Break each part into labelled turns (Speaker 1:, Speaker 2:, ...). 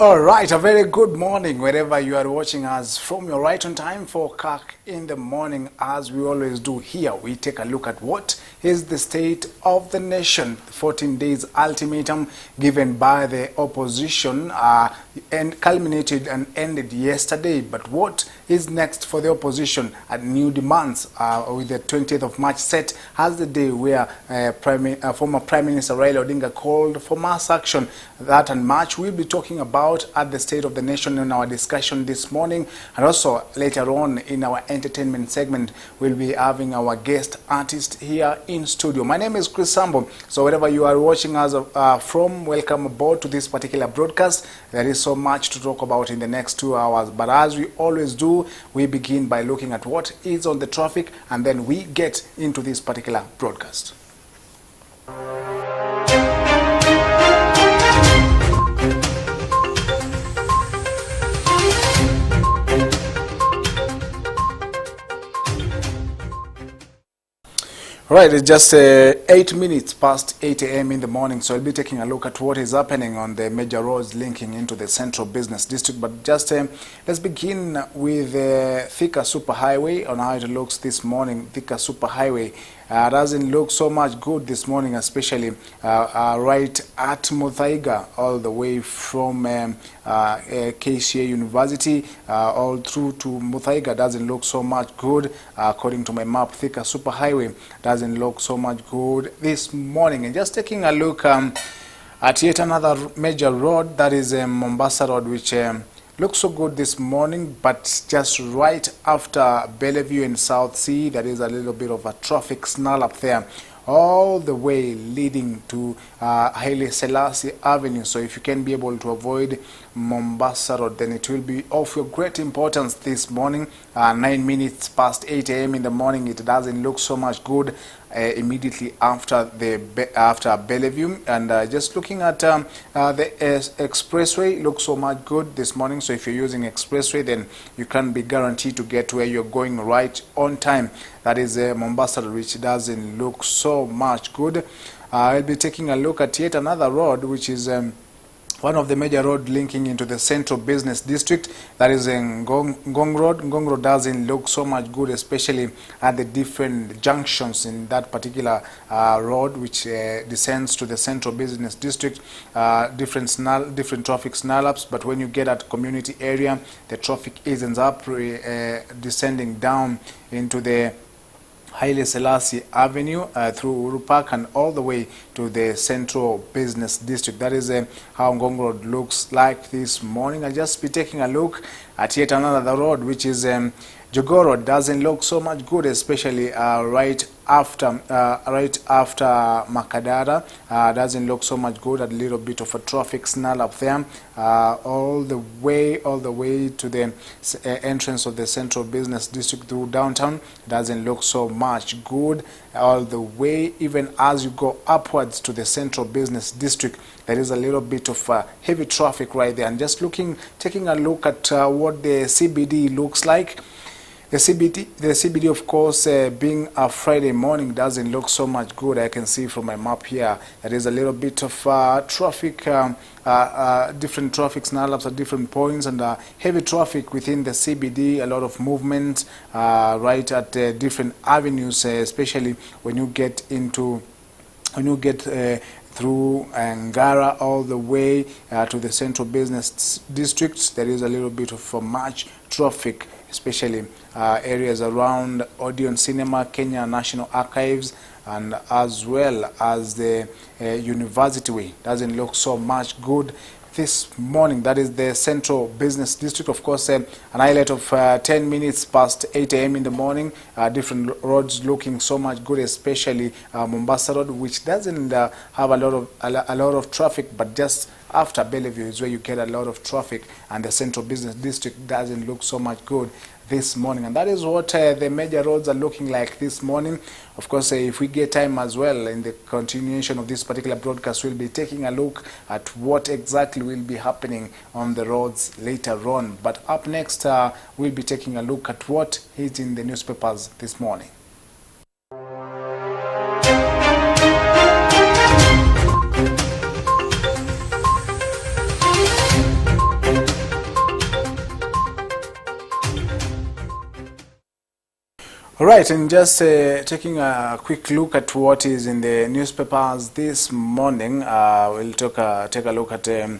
Speaker 1: All right, a very good morning wherever you are watching us from your right on time for Kirk in the morning. As we always do here, we take a look at what is the state of the nation. The 14 days ultimatum given by the opposition and culminated and ended yesterday. But what is next for the opposition? New demands with the 20th of March set as the day where former Prime Minister Raila Odinga called for mass action. That and much we'll be talking about at the State of the Nation in our discussion this morning, and also later on in our entertainment segment we'll be having our guest artist here in studio. My name is Chris Sambo, so wherever you are watching us from, welcome aboard to this particular broadcast. There is so much to talk about in the next 2 hours, but as we always do, we begin by looking at what is on the traffic and then we get into this particular broadcast. Right, it's just 8 minutes past 8 a.m. in the morning, so I'll be taking a look at what is happening on the major roads linking into the Central Business District. But just let's begin with Thika Superhighway on how it looks this morning. Thika Superhighway doesn't look so much good this morning, especially right at Muthaiga, all the way from KCA University all through to Muthaiga. Doesn't look so much good. According to my map, Thika Superhighway doesn't look so much good this morning. And just taking a look at yet another major road, that is Mombasa Road, which looks so good this morning, but just right after Bellevue and South Sea, there is a little bit of a traffic snarl up there, all the way leading to Haile Selassie Avenue. So if you can be able to avoid Mombasa Road, then it will be of your great importance this morning. 9 minutes past 8 a.m. in the morning, it doesn't look so much good immediately after Bellevue. And just looking at the expressway, looks so much good this morning. So if you're using expressway, then you can be guaranteed to get where you're going right on time. That is Mombasa Road, which doesn't look so much good. I'll be taking a look at yet another road, which is one of the major roads linking into the Central Business District. That is Ngong Road. Ngong Road doesn't look so much good, especially at the different junctions in that particular road, which descends to the Central Business District. Different traffic snarl-ups, but when you get at community area, the traffic ends up descending down into the Haile Selassie Avenue through Uhuru Park and all the way to the Central Business District. That is how Ngong Road looks like this morning. I'll just be taking a look at yet another road, which is Jogoo Road. Doesn't look so much good, especially right after Makadara. Doesn't look so much good. A little bit of a traffic snarl up there, all the way to the entrance of the Central Business District through downtown. Doesn't look so much good. All the way, even as you go upwards to the Central Business District, there is a little bit of heavy traffic right there. And just taking a look at what the CBD looks like. The CBD, of course, being a Friday morning, doesn't look so much good. I can see from my map here there is a little bit of traffic, different traffic snarl-ups at different points, and heavy traffic within the CBD. A lot of movement right at different avenues, especially when you get through Ngara all the way to the Central Business District. There is a little bit of much traffic, especially areas around Odeon Cinema, Kenya National Archives, and as well as the University Way. Doesn't look so much good this morning. That is the Central Business District. Of course, an highlight of 10 minutes past 8 a.m. in the morning. Different roads looking so much good, especially Mombasa Road, which doesn't have a lot of traffic, but just after Bellevue is where you get a lot of traffic, and the Central Business District doesn't look so much good this morning. And that is what the major roads are looking like this morning. Of course, if we get time as well in the continuation of this particular broadcast, we'll be taking a look at what exactly will be happening on the roads later on. But up next, we'll be taking a look at what is in the newspapers this morning. All right, and just taking a quick look at what is in the newspapers this morning, we'll take a look at the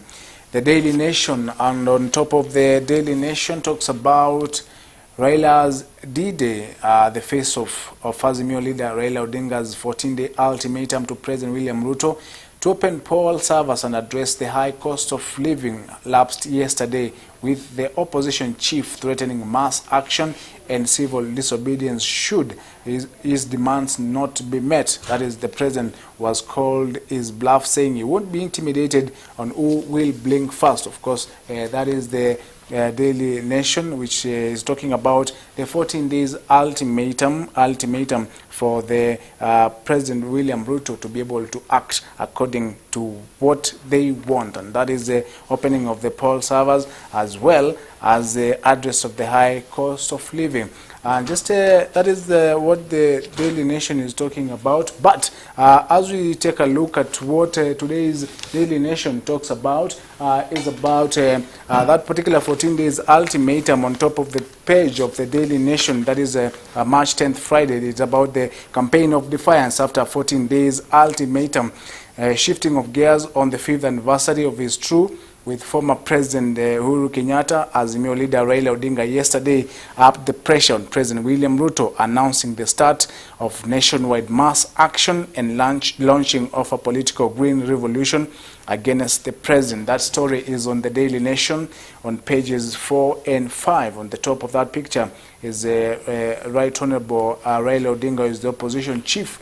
Speaker 1: Daily Nation, and on top of the Daily Nation talks about Raila's D-Day, the face of Azimio leader Raila Odinga's 14-day ultimatum to President William Ruto to open poll servers and address the high cost of living lapsed yesterday, with the opposition chief threatening mass action and civil disobedience should his demands not be met. That is, the president was called his bluff, saying he won't be intimidated on who will blink first. Of course, that is the Daily Nation, which is talking about the 14 days ultimatum for the President William Ruto to be able to act according to what they want, and that is the opening of the poll servers as well as the address of the high cost of living. And just that is what the Daily Nation is talking about. But as we take a look at what today's Daily Nation talks about, is about that particular 14 days ultimatum on top of the page of the Daily Nation. That is March 10th, Friday. It's about the campaign of defiance after 14 days ultimatum. Shifting of gears on the 5th anniversary of his true, with former President Uhuru Kenyatta, Azimio leader Raila Odinga yesterday upped the pressure on President William Ruto, announcing the start of nationwide mass action and launching of a political green revolution against the president. That story is on the Daily Nation on pages 4 and 5. On the top of that picture is Right Honorable Raila Odinga, is the opposition chief,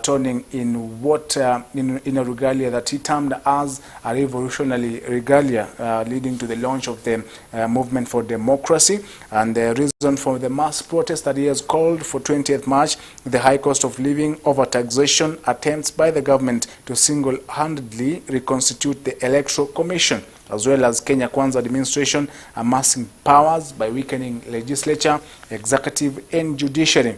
Speaker 1: turning in what in a regalia that he termed as a revolutionary regalia, leading to the launch of the movement for democracy, and the reason for the mass protest that he has called for 20th March, the high cost of living, over-taxation, attempts by the government to single-handedly reconstitute the Electoral Commission, as well as Kenya Kwanza administration amassing powers by weakening legislature, executive and judiciary.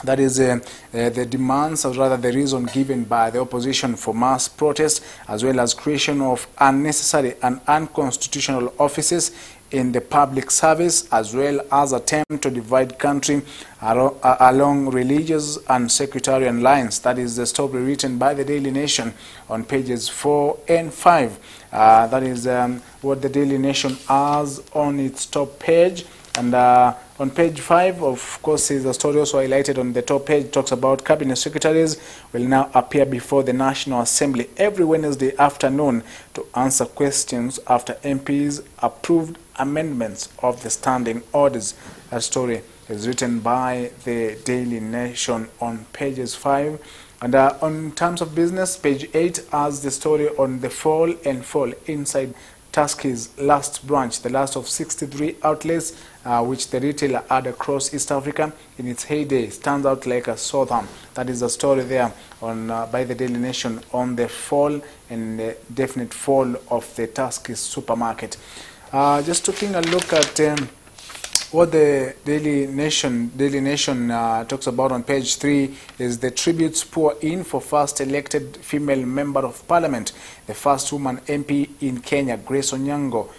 Speaker 1: That is the demands, or rather the reason given by the opposition for mass protest, as well as creation of unnecessary and unconstitutional offices in the public service, as well as attempt to divide country along religious and sectarian lines. That is the story written by the Daily Nation on pages 4 and 5. That is what the Daily Nation has on its top page. And on page 5, of course, is a story also highlighted on the top page. Talks about cabinet secretaries will now appear before the National Assembly every Wednesday afternoon to answer questions after MPs approved amendments of the standing orders. That story is written by the Daily Nation on pages 5. And on terms of business, page 8 has the story on the fall and fall inside Tuskys last branch, the last of 63 outlets which the retailer had across East Africa in its heyday, stands out like a sore thumb. That is the story there on by the Daily Nation on the fall and the definite fall of the Tuskys supermarket. Just taking a look at what the Daily Nation talks about on page 3 is the tributes pour in for first elected female member of parliament, the first woman MP in Kenya, Grace Onyango,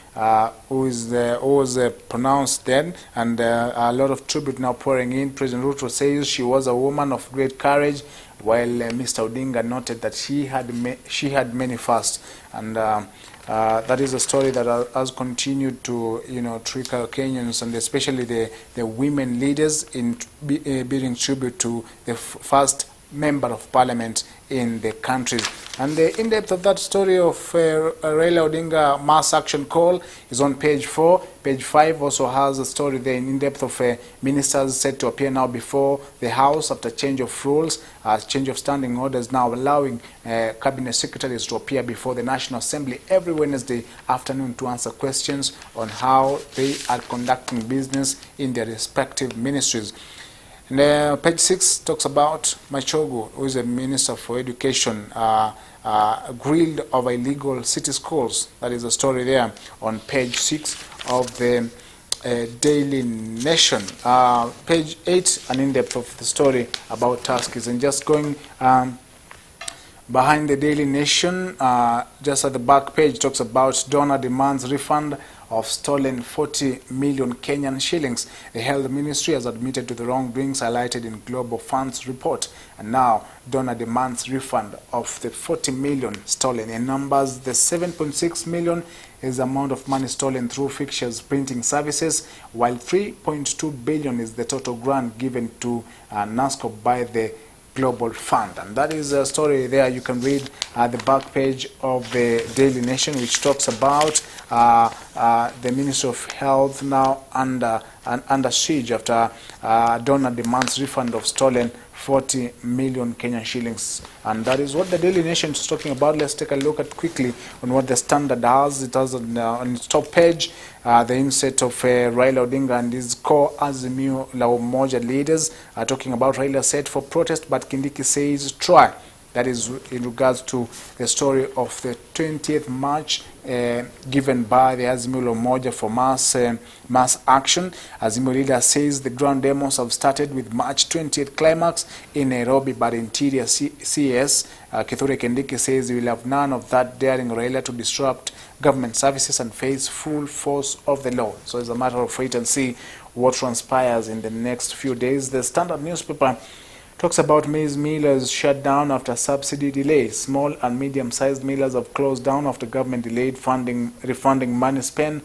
Speaker 1: who was pronounced dead, and a lot of tribute now pouring in. President Ruto says she was a woman of great courage, while Mr. Odinga noted that she had many firsts, and that is a story that has continued to trickle Kenyans, and especially the women leaders, in bidding tribute to the first member of parliament in the country. And the in-depth of that story of Raila Odinga mass action call is on page 4. Page 5 also has a story there in depth of ministers set to appear now before the House after change of rules, change of standing orders, now allowing cabinet secretaries to appear before the National Assembly every Wednesday afternoon to answer questions on how they are conducting business in their respective ministries. And page 6 talks about Machogu, who is a minister for education, grilled over illegal city schools. That is a story there on page 6 of the Daily Nation. Page 8, an in-depth of the story about Tuskys. And just going behind the Daily Nation, just at the back page, talks about donor demands refund of stolen 40 million Kenyan shillings. The Health Ministry has admitted to the wrongdoings highlighted in Global Fund's report, and now donor demands refund of the 40 million stolen. In numbers, the 7.6 million is the amount of money stolen through fixtures printing services, while 3.2 billion is the total grant given to NASCO by the Global Fund. And that is a story there. You can read the back page of the Daily Nation, which talks about the Ministry of Health now under siege after donor demands refund of stolen 40 million Kenyan shillings. And that is what the Daily Nation is talking about. Let's take a look at quickly on what the Standard has. It has on its top page the inset of Raila Odinga and his core Azimio la Umoja leaders are talking about Raila set for protest, but Kindiki says try. That is in regards to the story of the 20th March given by the Azimio la Umoja for mass action. Azimio leader says the ground demos have started with March 20th climax in Nairobi, but interior CS Kithure Kindiki says he will have none of that, daring Raila to disrupt government services and face full force of the law. So it's a matter of wait and see what transpires in the next few days. The Standard newspaper talks about maize millers shut down after subsidy delay. Small and medium-sized millers have closed down after government delayed refunding money spent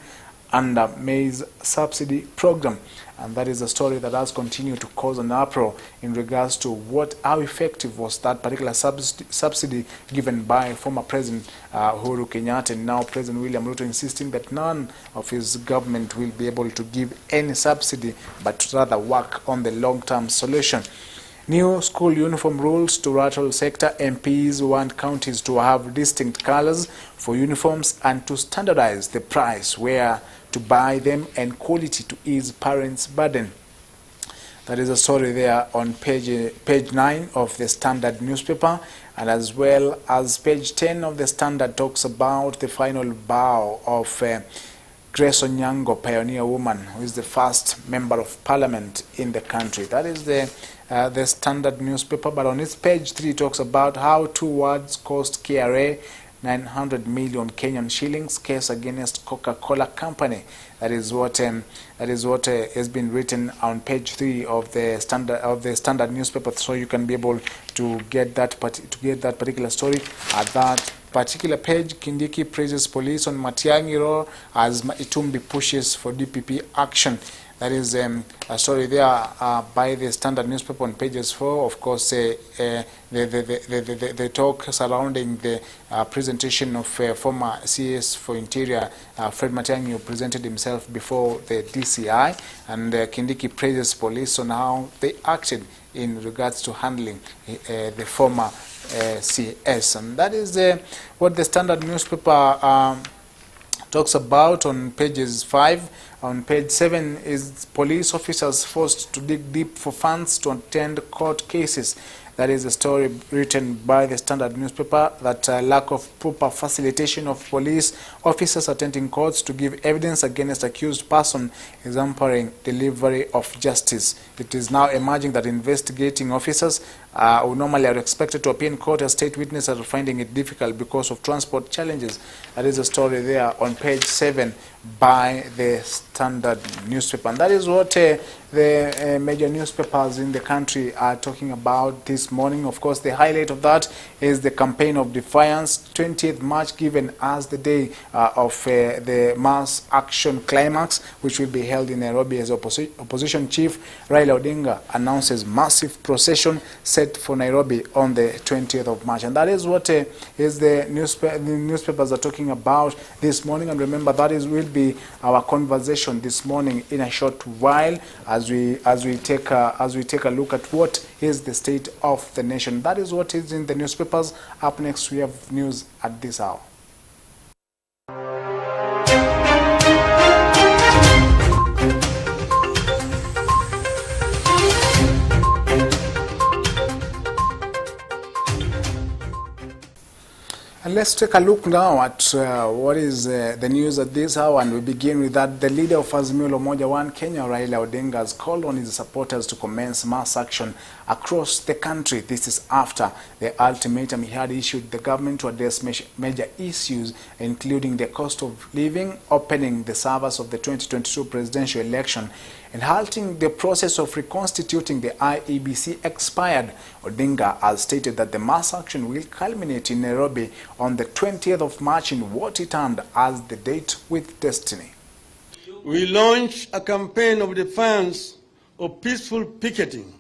Speaker 1: under maize subsidy program. And that is a story that has continued to cause an uproar in regards to how effective was that particular subsidy given by former President Uhuru Kenyatta and now President William Ruto, insisting that none of his government will be able to give any subsidy, but rather work on the long-term solution. New school uniform rules to rattle sector. MPs want counties to have distinct colors for uniforms and to standardize the price, where to buy them, and quality to ease parents' burden. That is a story there on page 9 of the Standard newspaper, and as well as page 10 of the Standard talks about the final bow of Grace Onyango, pioneer woman, who is the first member of parliament in the country. That is the Standard newspaper, but on its page 3 talks about how 2 words cost KRA 900 million Kenyan shillings, case against Coca-Cola company. That is what has been written on page 3 of the Standard newspaper, so you can be able to get that particular story at that particular page. Kindiki praises police on Matiang'i Road as Itumbi pushes for DPP action. That is a story there by the Standard newspaper on pages 4. Of course, the talk surrounding the presentation of former CS for Interior, Fred Matiang'i, who presented himself before the DCI, and Kindiki praises police on how they acted in regards to handling the former CS. And that is what the Standard newspaper talks about on pages 5. On page 7 is police officers forced to dig deep for funds to attend court cases. That is a story written by the Standard newspaper, that lack of proper facilitation of police officers attending courts to give evidence against accused person is hampering delivery of justice. It is now emerging that investigating officers who normally are expected to appear in court as state witnesses are finding it difficult because of transport challenges. That is a story there on page 7 by the Standard newspaper. And that is what the major newspapers in the country are talking about this morning. Of course, the highlight of that is the campaign of defiance, 20th March, given as the day of the mass action climax, which will be held in Nairobi, as opposition chief Raila Odinga announces massive procession set for Nairobi on the 20th of March. And that is what is the newspapers are talking about this morning. And remember, that will be our conversation this morning in a short while, as we take a look at what is the state of the nation. That is what is in the newspapers. Up next, we have news at this hour. And let's take a look now at what is the news at this hour, and we begin with that. The leader of Azimio la Umoja One Kenya, Raila Odinga, has called on his supporters to commence mass action across the country. This is after the ultimatum he had issued the government to address major issues, including the cost of living, opening the service of the 2022 presidential election, and halting the process of reconstituting the IEBC expired. Odinga has stated that the mass action will culminate in Nairobi on the 20th of March in what he termed as the date with destiny.
Speaker 2: We launch a campaign of defiance of peaceful picketing,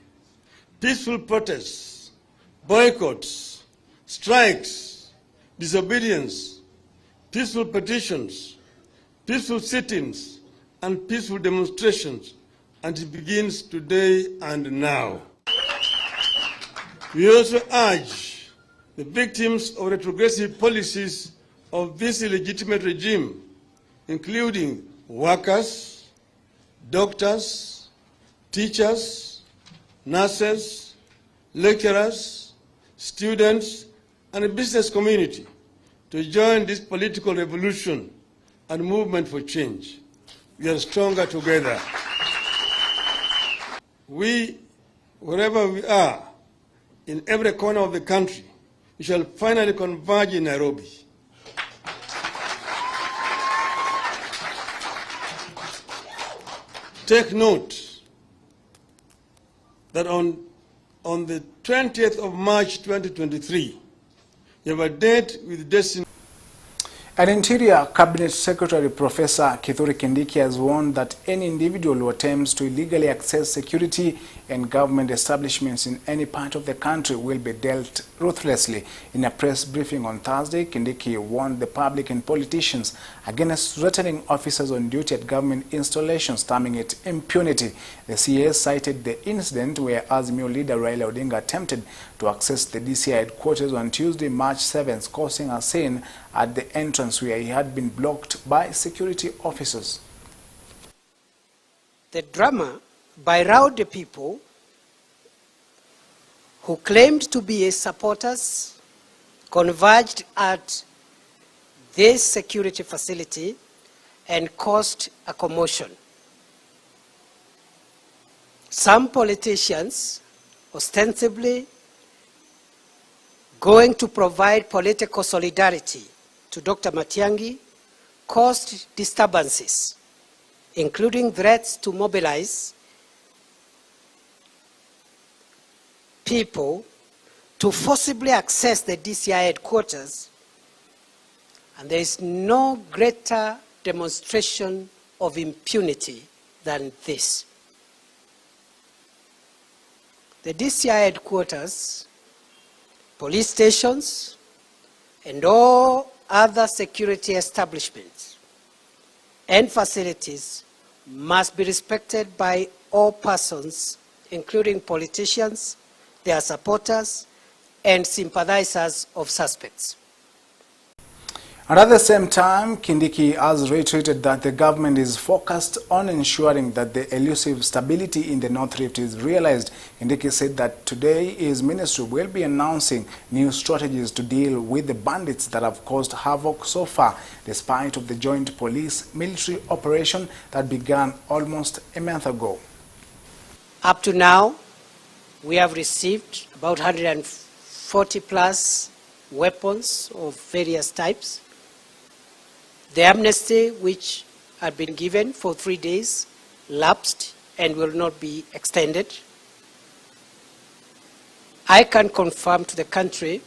Speaker 2: peaceful protests, boycotts, strikes, disobedience, peaceful petitions, peaceful sit-ins, and peaceful demonstrations, and it begins today and now. We also urge the victims of retrogressive policies of this illegitimate regime, including workers, doctors, teachers, nurses, lecturers, students, and the business community, to join this political revolution and movement for change. We are stronger together. We, wherever we are, in every corner of the country, we shall finally converge in Nairobi. Take note that on the 20th of March 2023, you have a date with destiny.
Speaker 1: An Interior Cabinet Secretary, Professor Kithure Kindiki, has warned that any individual who attempts to illegally access security and government establishments in any part of the country will be dealt ruthlessly. In a press briefing on Thursday, Kindiki warned the public and politicians against threatening officers on duty at government installations, terming it impunity. The CS cited the incident where Azimio leader Raila Odinga attempted to access the DCI headquarters on Tuesday, March 7th, causing a scene at the entrance where he had been blocked by security officers.
Speaker 3: The drama by rowdy people who claimed to be his supporters converged at this security facility and caused a commotion. Some politicians, ostensibly going to provide political solidarity to Dr. Matiang'i, caused disturbances, including threats to mobilize people to forcibly access the DCI headquarters, and there is no greater demonstration of impunity than this. The DCI headquarters, police stations, and all other security establishments and facilities must be respected by all persons, including politicians, their supporters, and sympathizers of suspects.
Speaker 1: And at the same time, Kindiki has reiterated that the government is focused on ensuring that the elusive stability in the North Rift is realized. Kindiki said that today his ministry will be announcing new strategies to deal with the bandits that have caused havoc so far, despite of the joint police-military operation that began almost a month ago.
Speaker 3: Up to now, we have received about 140 plus weapons of various types. The amnesty which had been given for 3 days lapsed and will not be extended. I can confirm to the country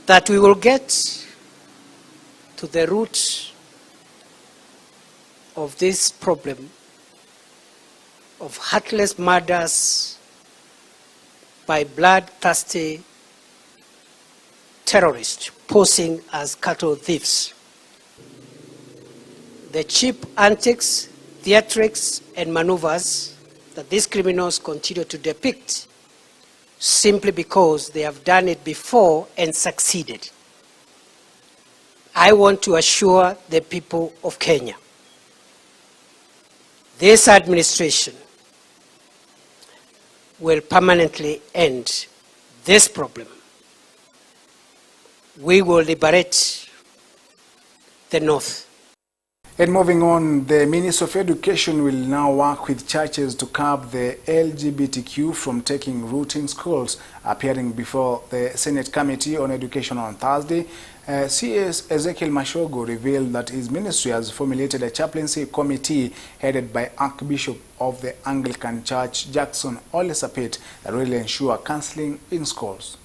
Speaker 3: that we will get to the root of this problem of heartless murders by bloodthirsty terrorists posing as cattle thieves. The cheap antics, theatrics, and maneuvers that these criminals continue to depict simply because they have done it before and succeeded. I want to assure the people of Kenya, this administration will permanently end this problem we will liberate the North.
Speaker 1: And moving on, the Ministry of Education will now work with churches to curb the LGBTQ from taking root in schools. Appearing before the Senate Committee on Education on Thursday, CS Ezekiel Mashogo revealed that his ministry has formulated a chaplaincy committee headed by Archbishop of the Anglican Church, Jackson Ole Sapit, that will ensure counseling in schools.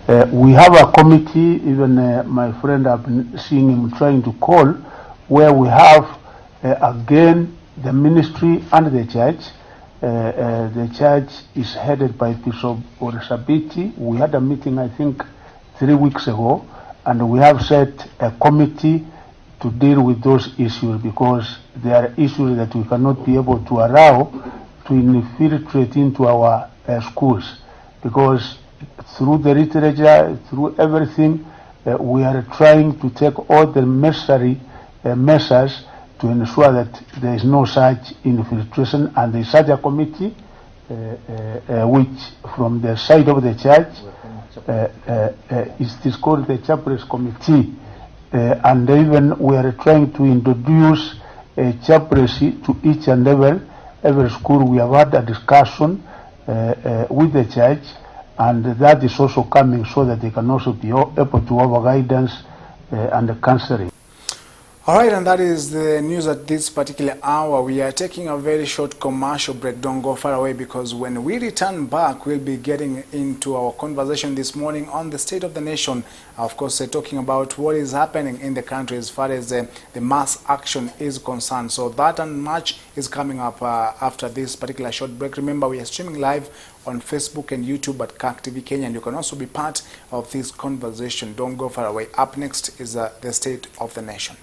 Speaker 4: We have a committee, even my friend, I've been seeing him trying to call, where we have, again, the ministry and the church. The church is headed by Bishop Oresabiti. We had a meeting, I think, 3 weeks ago, and we have set a committee to deal with those issues, because there are issues that we cannot be able to allow to infiltrate into our schools, because through the literature, through everything, we are trying to take all the necessary measures to ensure that there is no such infiltration, and there is such a committee which from the side of the church is called the chaplaincy committee, and even we are trying to introduce a chaplaincy to each and every school. We have had a discussion with the church, and that is also coming so that they can also be able to have guidance and counseling.
Speaker 1: All right, and that is the news at this particular hour. We are taking a very short commercial break. Don't go far away, because when we return back, we'll be getting into our conversation this morning on the state of the nation. Of course, talking about what is happening in the country as far as the mass action is concerned. So that and much is coming up after this particular short break. Remember, we are streaming live on Facebook and YouTube at Kirk TV Kenya, and you can also be part of this conversation. Don't go far away. Up next is the state of the nation.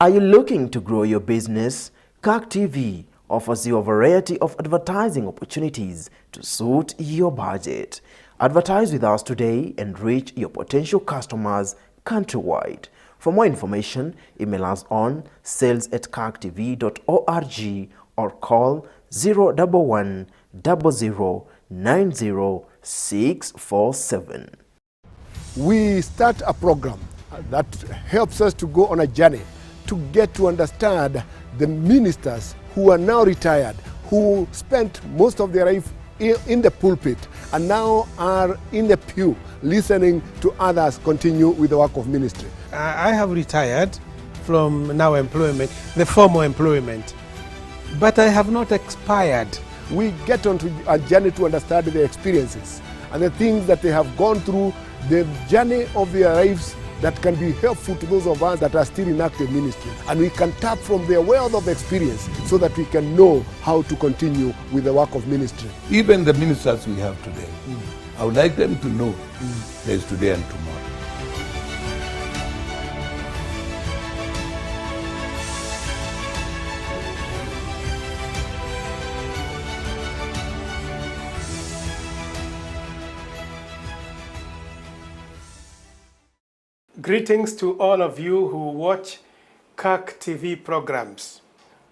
Speaker 5: Are you looking to grow your business? Kirk TV offers you a variety of advertising opportunities to suit your budget. Advertise with us today and reach your potential customers countrywide. For more information, email us on sales@kirktv.org or call 011 00 90 647.
Speaker 6: We start a program that helps us to go on a journey to get to understand the ministers who are now retired, who spent most of their life in the pulpit and now are in the pew listening to others continue with the work of ministry.
Speaker 7: I have retired from now employment, the formal employment, but I have not expired
Speaker 6: we get onto a journey to understand their experiences and the things that they have gone through, the journey of their lives that can be helpful to those of us that are still in active ministry. And we can tap from their wealth of experience so that we can know how to continue with the work of ministry.
Speaker 7: Even the ministers we have today, I would like them to know there is today and tomorrow.
Speaker 8: Greetings to all of you who watch Kirk TV programs.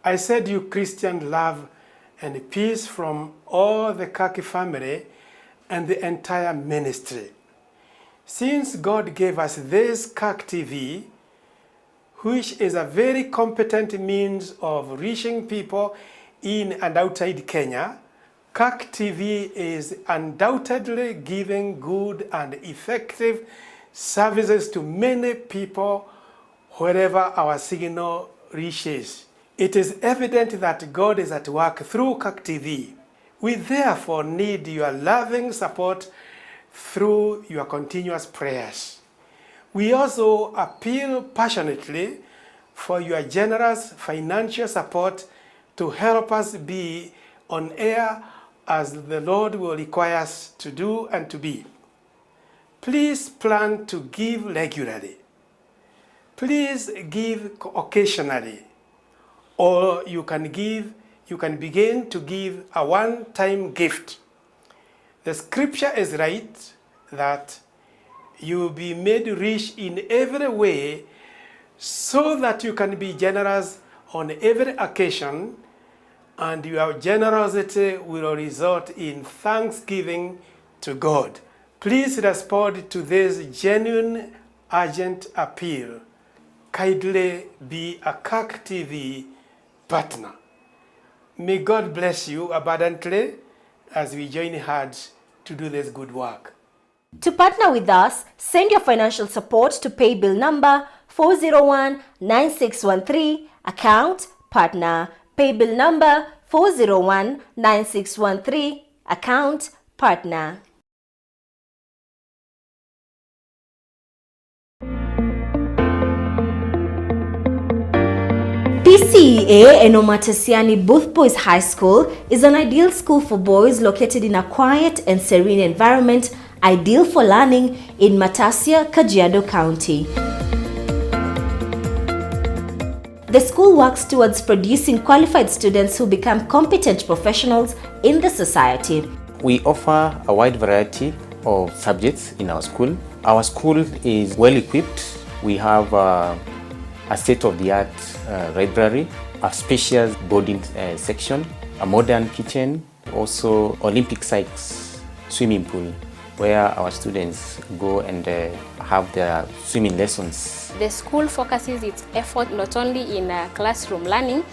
Speaker 8: I send you Christian love and peace from all the Kirk family and the entire ministry. Since God gave us this Kirk TV, which is a very competent means of reaching people in and outside Kenya, Kirk TV is undoubtedly giving good and effective services to many people wherever our signal reaches. It is evident that God is at work through Kirk TV. We therefore need your loving support through your continuous prayers. We also appeal passionately for your generous financial support to help us be on air as the Lord will require us to do and to be. Please plan to give regularly. Please give occasionally. Or you can begin to give a one-time gift. The scripture is right that you will be made rich in every way so that you can be generous on every occasion, and your generosity will result in thanksgiving to God. Please respond to this genuine, urgent appeal. Kindly be a Kirk TV partner. May God bless you abundantly as we join hands to do this good work.
Speaker 9: To partner with us, send your financial support to pay bill number 401-9613, account partner. Pay bill number 401-9613, account partner. PCEA Enomatasiani Booth Boys High School is an ideal school for boys located in a quiet and serene environment, ideal for learning in Matasia, Kajiado County. The school works towards producing qualified students who become competent professionals in the society.
Speaker 10: We offer a wide variety of subjects in our school. Our school is well equipped. We have a state-of-the-art library, a spacious boarding section, a modern kitchen, also Olympic-sized swimming pool where our students go and have their swimming lessons.
Speaker 11: The school focuses its effort not only in classroom learning,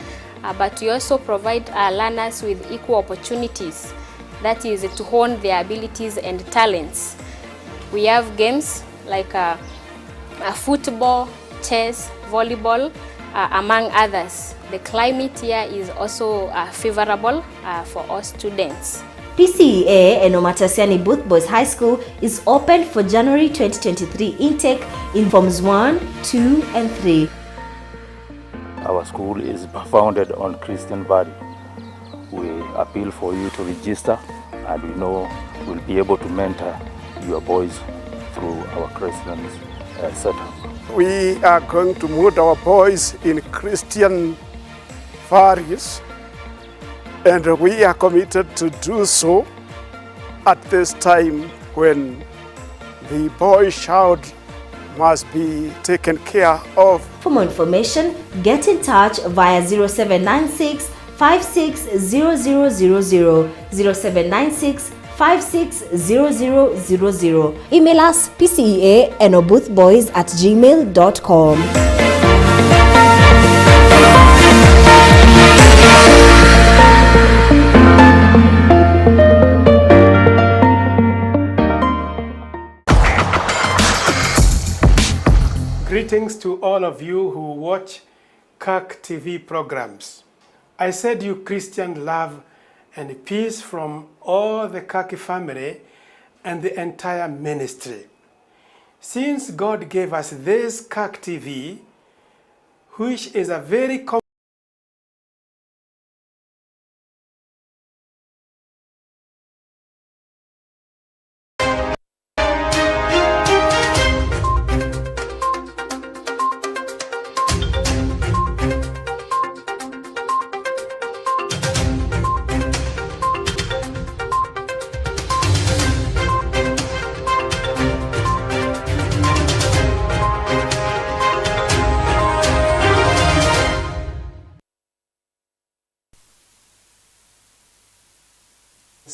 Speaker 11: but we also provide learners with equal opportunities, that is to hone their abilities and talents. We have games like football, chess, volleyball, among others. The climate here is also favorable for all students.
Speaker 9: PCEA Enomatasiani Booth Boys High School is open for January 2023 intake in Forms 1, 2 and 3.
Speaker 12: Our school is founded on Christian value. We appeal for you to register, and we know we'll be able to mentor your boys through our Christian setup.
Speaker 6: We are going to mold our boys in Christian values, and we are committed to do so at this time when the boy child must be taken care of.
Speaker 9: For more information, get in touch via 0796 560000, 0796 560000. Email us pcea@enoboothboys@gmail.com.
Speaker 8: Greetings to all of you who watch Kirk TV programs. I send you Christian love and peace from all the Kaki family and the entire ministry. Since God gave us this Kirk TV, which is a very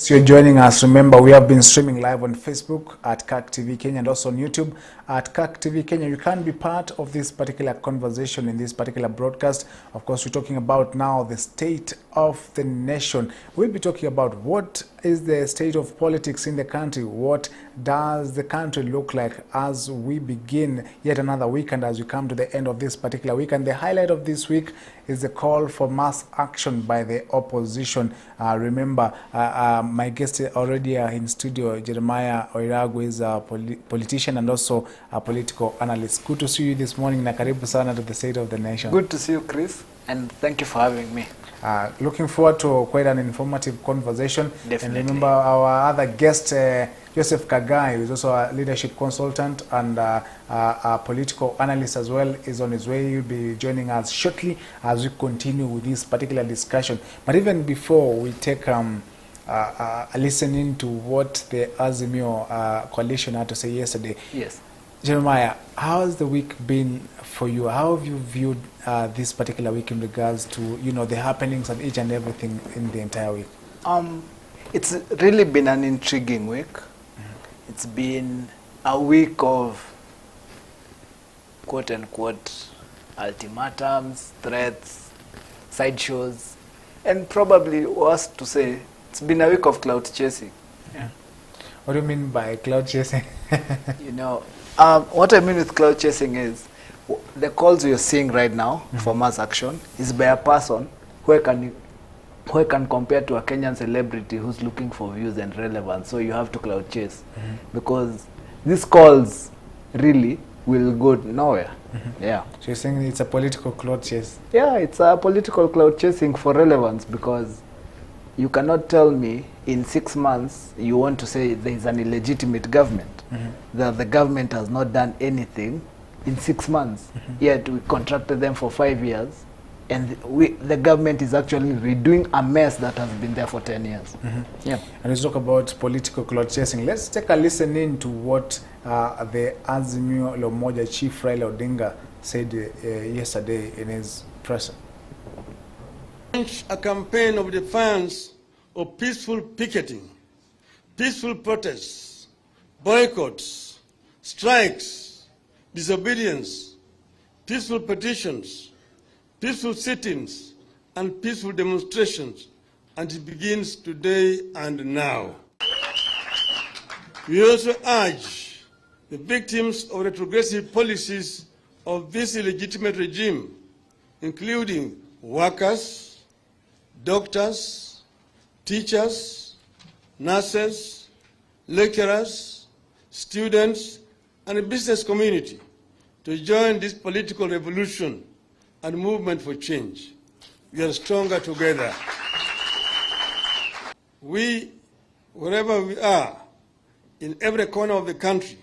Speaker 1: So you're joining us. Remember, we have been streaming live on Facebook at Kirk TV Kenya and also on YouTube at Kirk TV Kenya. You can be part of this particular conversation in this particular broadcast. Of course, we're talking about now the state of the nation. We'll be talking about what is the state of politics in the country. What does the country look like as we begin yet another week and as we come to the end of this particular week? And the highlight of this week is the call for mass action by the opposition. Remember, my guest already in studio, Jeremiah Oiragu, is a politician and also a political analyst. Good to see you this morning. Na karibu sana to the state of the nation.
Speaker 13: Good to see you, Chris, and thank you for having me.
Speaker 1: Looking forward to quite an informative conversation.
Speaker 13: Definitely.
Speaker 1: And remember, our other guest, Joseph Kagai, who is also a leadership consultant and a political analyst as well, is on his way. He'll be joining us shortly as we continue with this particular discussion. But even before we take a listening to what the Azimio coalition had to say yesterday.
Speaker 13: Yes.
Speaker 1: Jeremiah, how has the week been for you? How have you viewed this particular week in regards to, you know, the happenings and each and everything in the entire week?
Speaker 13: It's really been an intriguing week. It's been a week of quote-unquote ultimatums, threats, sideshows, and probably worse to say, it's been a week of clout chasing.
Speaker 1: Yeah. What do you mean by clout chasing?
Speaker 13: You know, what I mean with clout chasing is the calls you're seeing right now for mass action is by a person who can compare to a Kenyan celebrity who's looking for views and relevance. So you have to clout chase because these calls really will go nowhere. Yeah.
Speaker 1: So you're saying it's a political clout chase?
Speaker 13: Yeah, it's a political clout chasing for relevance because you cannot tell me in 6 months you want to say there is an illegitimate government, that the government has not done anything in 6 months, yet we contracted them for 5 years, and the government is actually redoing a mess that has been there for 10 years. Yeah.
Speaker 1: And let's talk about political clout chasing. Let's take a listen in to what the Azimio la Umoja chief Raila Odinga said yesterday in his press.
Speaker 2: A campaign of defiance of peaceful picketing, peaceful protests, boycotts, strikes, disobedience, peaceful petitions, peaceful sit-ins, and peaceful demonstrations, and it begins today and now. We also urge the victims of retrogressive policies of this illegitimate regime, including workers, doctors, teachers, nurses, lecturers, students, and the business community to join this political revolution and movement for change. We are stronger together. We, wherever we are, in every corner of the country,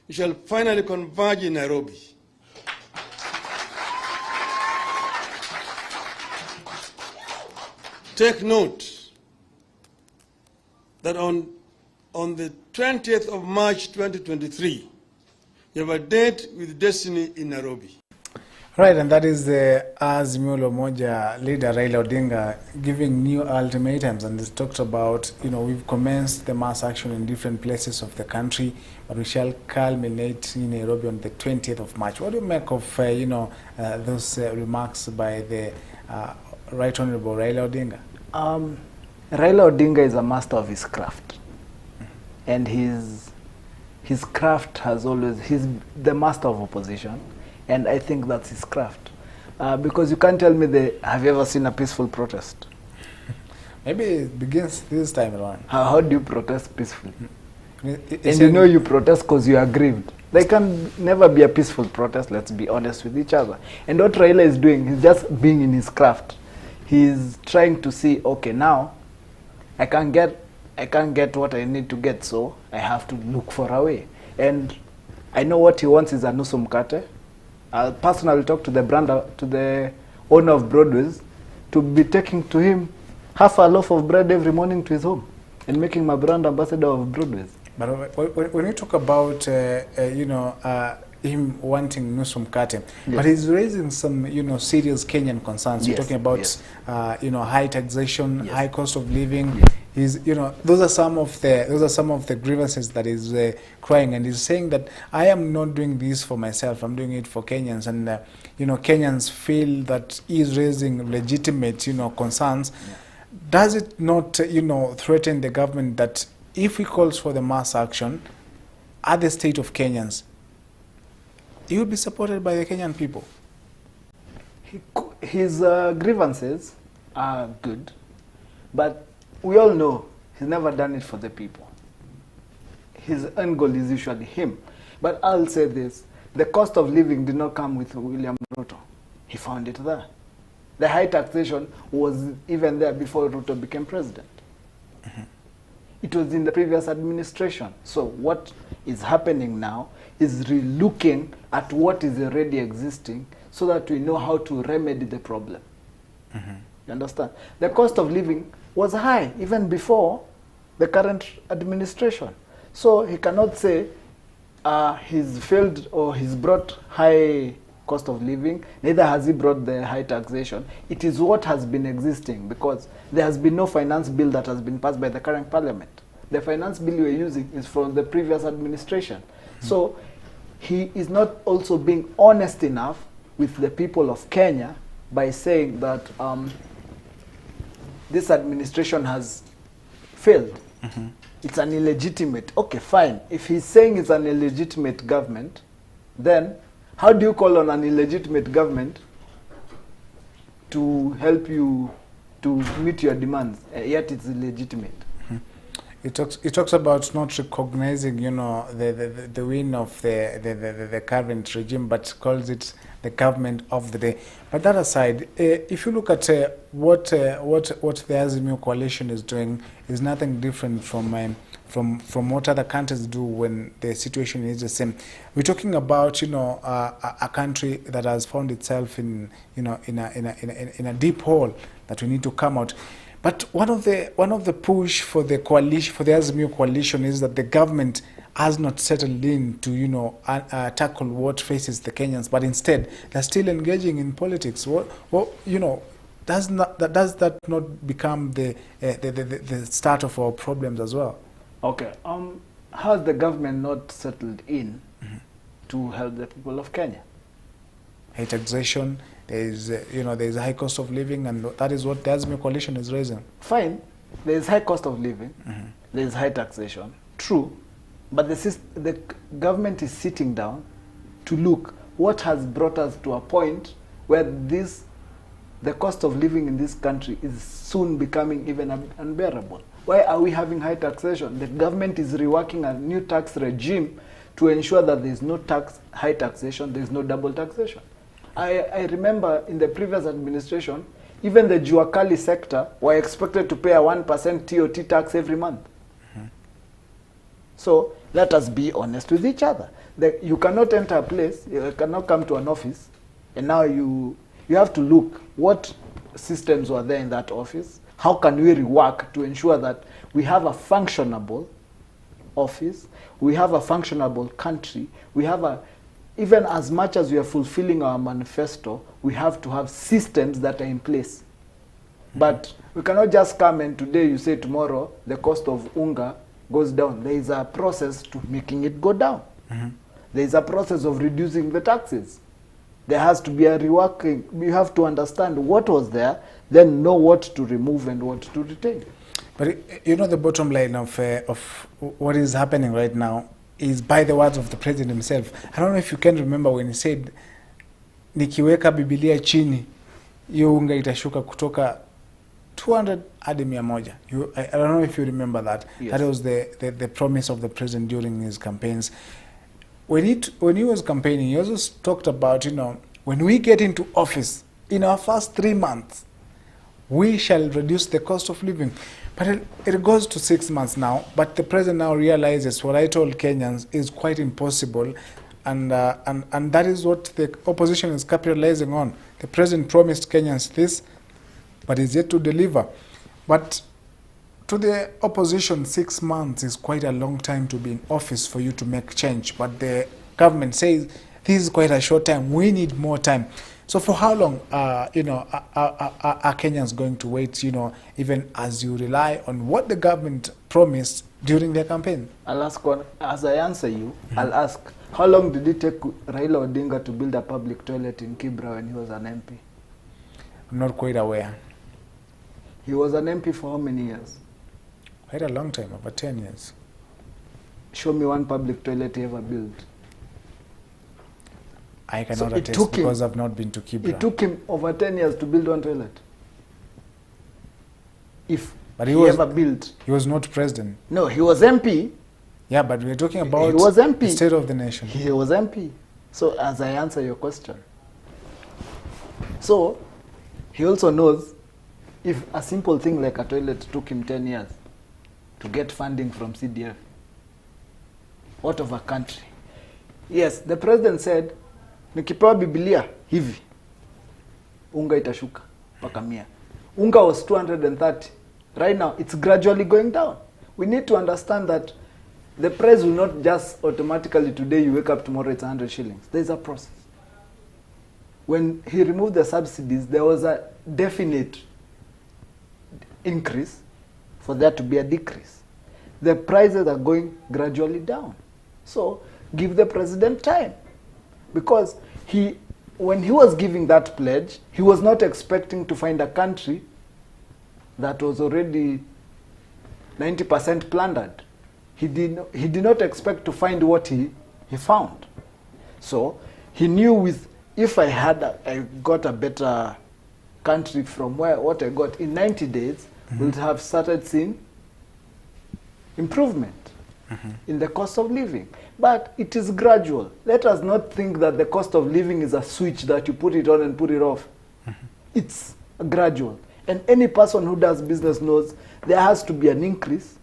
Speaker 2: we shall finally converge in Nairobi. Take note that on the 20th of March 2023, you have a date with destiny in Nairobi.
Speaker 1: Right, and that is the Azimio la Umoja leader Raila Odinga giving new ultimatums, and he's talked about, you know, we've commenced the mass action in different places of the country, but we shall culminate in Nairobi on the 20th of March. What do you make of, you know, those remarks by the Right Honorable Raila Odinga?
Speaker 13: Raila Odinga is a master of his craft, and his craft has always, he's the master of opposition, and I think that's his craft. Because you can't tell me have you ever seen a peaceful protest?
Speaker 1: Maybe it begins this time around.
Speaker 13: How do you protest peacefully?
Speaker 1: It's
Speaker 13: And you know you protest because you are aggrieved. There can never be a peaceful protest, let's be honest with each other. And what Raila is doing, he's just being in his craft. He's trying to see, okay, now I can't get what I need to get, so I have to look for a way. And I know what he wants is a nusu mkate. I'll personally talk to the owner of Broadways to be taking to him half a loaf of bread every morning to his home and making my brand ambassador of Broadways.
Speaker 1: But when you talk about, him wanting nusu mkate,
Speaker 13: Yes.
Speaker 1: but he's raising some, serious Kenyan concerns. You're
Speaker 13: Yes,
Speaker 1: talking about,
Speaker 13: yes.
Speaker 1: High taxation,
Speaker 13: Yes.
Speaker 1: high cost of living.
Speaker 13: Yes.
Speaker 1: He's, those are some of the grievances that he's crying, and he's saying that I am not doing this for myself. I'm doing it for Kenyans, and Kenyans feel that he's raising legitimate, concerns. Yeah. Does it not, threaten the government that if he calls for the mass action at the state of Kenyans, he will be supported by the Kenyan people?
Speaker 13: His grievances are good, but we all know he's never done it for the people. His end goal is usually him. But I'll say this, the cost of living did not come with William Ruto. He found it there. The high taxation was even there before Ruto became president. Mm-hmm. It was in the previous administration. So what is happening now is re-looking at what is already existing so that we know how to remedy the problem. Mm-hmm. You understand? The cost of living was high even before the current administration. So he cannot say he's failed or he's brought high cost of living, neither has he brought the high taxation. It is what has been existing because there has been no finance bill that has been passed by the current parliament. The finance bill we're using is from the previous administration. Mm-hmm. So he is not also being honest enough with the people of Kenya by saying that this administration has failed. Mm-hmm. It's an illegitimate. Okay, fine. If he's saying it's an illegitimate government, then how do you call on an illegitimate government to help you to meet your demands, yet it's illegitimate?
Speaker 1: Mm-hmm. It talks about not recognizing, the win of the current regime, but calls it the government of the day. But that aside, if you look at what the Azimio coalition is doing, is nothing different from what other countries do when the situation is the same. We're talking about a country that has found itself in a deep hole that we need to come out. But one of the push for the coalition, for the Azimio coalition, is that the government has not settled in to tackle what faces the Kenyans, but instead they're still engaging in politics. Does that not become the start of our problems as well?
Speaker 13: Okay. How has the government not settled in to help the people of Kenya?
Speaker 1: High taxation. There is a high cost of living, and that is what the Azimio coalition is raising.
Speaker 13: Fine. There is high cost of living. Mm-hmm. There is high taxation. True. But the government is sitting down to look what has brought us to a point where the cost of living in this country is soon becoming even unbearable. Why are we having high taxation? The government is reworking a new tax regime to ensure that there is no high taxation, there is no double taxation. I remember in the previous administration, even the Juakali sector were expected to pay a 1% TOT tax every month. Mm-hmm. So let us be honest with each other. You cannot enter a place, you cannot come to an office, and now you have to look what systems were there in that office. How can we rework to ensure that we have a functionable office, we have a functionable country, we have even as much as we are fulfilling our manifesto, we have to have systems that are in place. Mm-hmm. But we cannot just come and today you say tomorrow the cost of unga goes down. There is a process to making it go down. Mm-hmm. There is a process of reducing the taxes. There has to be a reworking. You have to understand what was there, then know what to remove and what to retain.
Speaker 1: But the bottom line of what is happening right now is by the words of the president himself. I don't know if you can remember when he said, nikiweka Biblia chini, hiyo unga itashuka kutoka 200 hadi 100. I don't know if you remember that.
Speaker 13: Yes.
Speaker 1: That was the promise of the president during his campaigns. When he was campaigning, he also talked about, when we get into office, in our first 3 months, we shall reduce the cost of living. But it goes to 6 months now, but the president now realizes what I told Kenyans is quite impossible, and that is what the opposition is capitalizing on. The president promised Kenyans this, but is yet to deliver. But to the opposition, 6 months is quite a long time to be in office for you to make change. But the government says this is quite a short time. We need more time. So for how long, are Kenyans going to wait, even as you rely on what the government promised during their campaign?
Speaker 13: I'll ask one, as I answer you, I'll ask, how long did it take Raila Odinga to build a public toilet in Kibra when he was an MP?
Speaker 1: I'm not quite aware.
Speaker 13: He was an MP for how many years?
Speaker 1: Quite a long time, over 10 years.
Speaker 13: Show me one public toilet he ever built.
Speaker 1: I cannot attest because I've not been to Kibra.
Speaker 13: It took him over 10 years to build one toilet.
Speaker 1: But he
Speaker 13: ever built.
Speaker 1: He was not president.
Speaker 13: No, he was MP.
Speaker 1: Yeah, but we're talking about
Speaker 13: he was MP.
Speaker 1: The state of the nation.
Speaker 13: He was MP. So as I answer your question. So he also knows if a simple thing like a toilet took him 10 years to get funding from CDF, out of a country. Yes, the president said, nikipewa Biblia hivi, unga itashuka mpaka 100. Unga was 230. Right now, it's gradually going down. We need to understand that the price will not just automatically, today you wake up, tomorrow it's 100 shillings. There's a process. When he removed the subsidies, there was a definite increase for there to be a decrease. The prices are going gradually down. So give the president time. Because when he was giving that pledge, he was not expecting to find a country that was already 90% plundered. He did not expect to find what he found. So he knew if I got a better country from what I got in 90 days, we'll have started seeing improvement in the cost of living. But it is gradual. Let us not think that the cost of living is a switch that you put it on and put it off. It's gradual. And any person who does business knows there has to be an increase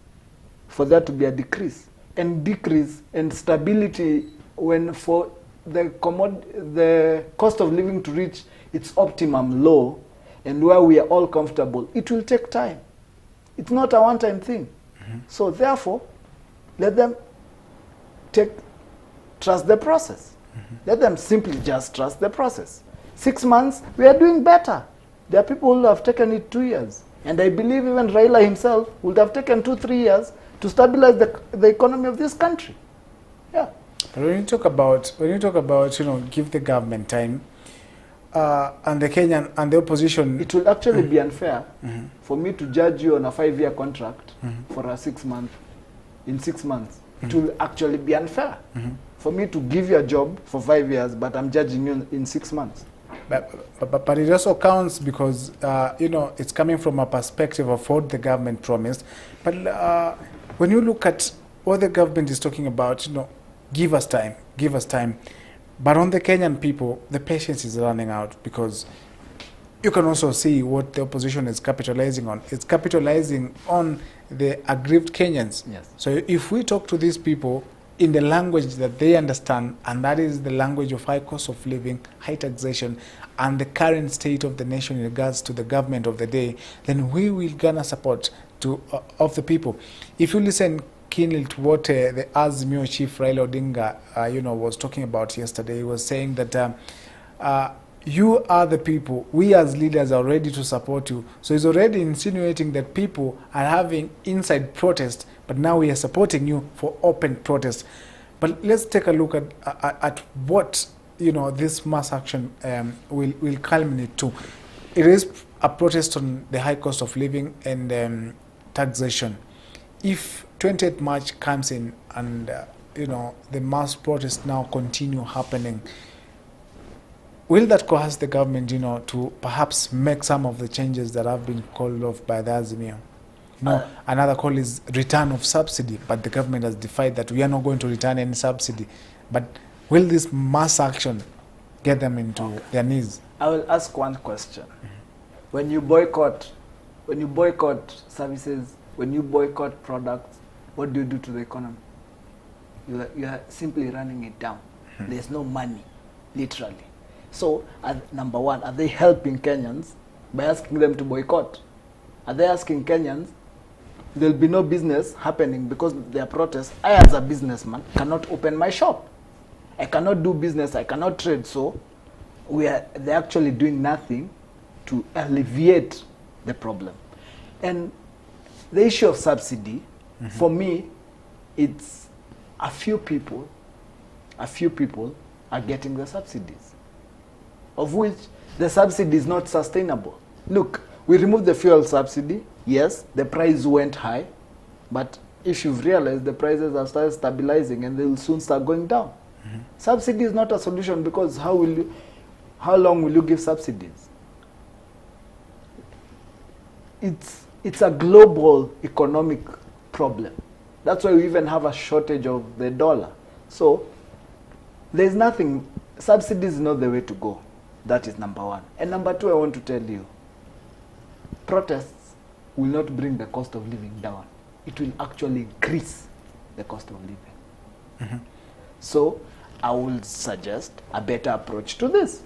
Speaker 13: for there to be a decrease. And decrease and stability when for the cost of living to reach its optimum low and where we are all comfortable, it will take time. It's not a one-time thing. So therefore, let them trust the process. Let them simply just trust the process. 6 months, we are doing better. There are people who have taken it 2 years. And I believe even Raila himself would have taken 2-3 years to stabilize the economy of this country. Yeah.
Speaker 1: But when you talk about, give the government time, and the Kenyan and the opposition,
Speaker 13: it will actually be unfair for me to judge you on a 5-year contract for a 6 month. In 6 months, it will actually be unfair for me to give you a job for 5 years, but I'm judging you in 6 months.
Speaker 1: But it also counts because it's coming from a perspective of what the government promised. But when you look at what the government is talking about, give us time, give us time. But on the Kenyan people, the patience is running out because you can also see what the opposition is capitalizing on. It's capitalizing on the aggrieved Kenyans.
Speaker 13: Yes.
Speaker 1: So if we talk to these people in the language that they understand, and that is the language of high cost of living, high taxation, and the current state of the nation in regards to the government of the day, then we will garner support of the people. If you listen keenly to what the Azimio chief Raila Odinga, was talking about yesterday, he was saying that you are the people. We as leaders are ready to support you. So he's already insinuating that people are having inside protest, but now we are supporting you for open protest. But let's take a look at what this mass action will culminate to. It is a protest on the high cost of living and taxation. If 20th March comes in and the mass protests now continue happening, will that coerce the government, to perhaps make some of the changes that have been called off by the Azimio? Another call is return of subsidy, but the government has defied that we are not going to return any subsidy. But will this mass action get them into their knees?
Speaker 13: I will ask one question. When you boycott services, when you boycott products, what do you do to the economy? You are simply running it down. There's no money, literally. So, number one, are they helping Kenyans by asking them to boycott? Are they asking Kenyans? There'll be no business happening because there are protests. I, as a businessman, cannot open my shop. I cannot do business. I cannot trade. So, they're actually doing nothing to alleviate the problem. And the issue of subsidy, for me, it's a few people are getting the subsidies, of which the subsidy is not sustainable. Look, we removed the fuel subsidy. Yes, the price went high, but if you've realized, the prices are started stabilizing and they will soon start going down. Subsidy is not a solution because how long will you give subsidies? It's a global economic problem. That's why we even have a shortage of the dollar. So there's nothing, subsidies is not the way to go. That is number one. And number two, I want to tell you, protests will not bring the cost of living down. It will actually increase the cost of living. So I will suggest a better approach to this.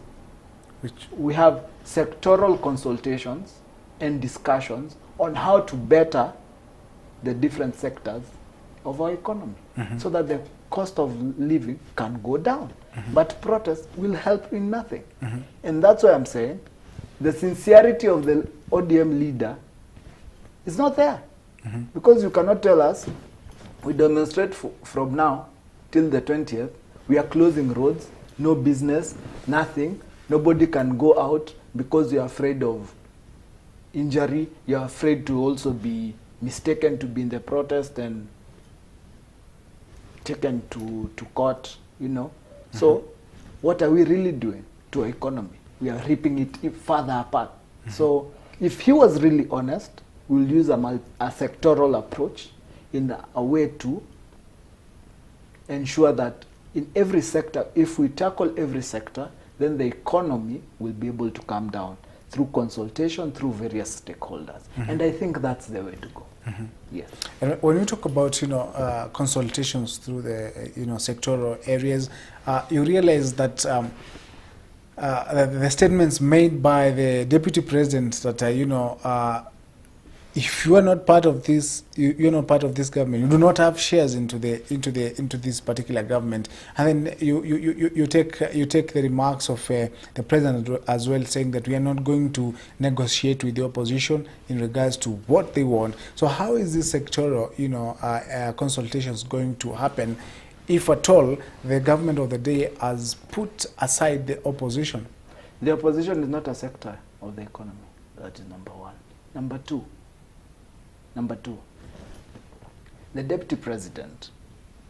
Speaker 1: Which?
Speaker 13: We have sectoral consultations and discussions on how to better the different sectors of our economy so that the cost of living can go down. But protests will help in nothing. And that's why I'm saying the sincerity of the ODM leader is not there. Because you cannot tell us, we demonstrate from now till the 20th, we are closing roads, no business, nothing, nobody can go out because you're afraid of injury, you're afraid to also be mistaken to be in the protest and taken to court, So what are we really doing to our economy? We are ripping it further apart. So if he was really honest, we'll use a sectoral approach in a way to ensure that in every sector, if we tackle every sector, then the economy will be able to come down through consultation, through various stakeholders. And I think that's the way to go. Yes.
Speaker 1: And when you talk about, consultations through the, sectoral areas, you realize that the statements made by the deputy president that, if you are not part of this, you're not part of this government. You do not have shares into this particular government, and then you take the remarks of the president as well, saying that we are not going to negotiate with the opposition in regards to what they want. So how is this sectoral, consultations going to happen, if at all the government of the day has put aside the opposition?
Speaker 13: The opposition is not a sector of the economy. That is number one. Number two, the deputy president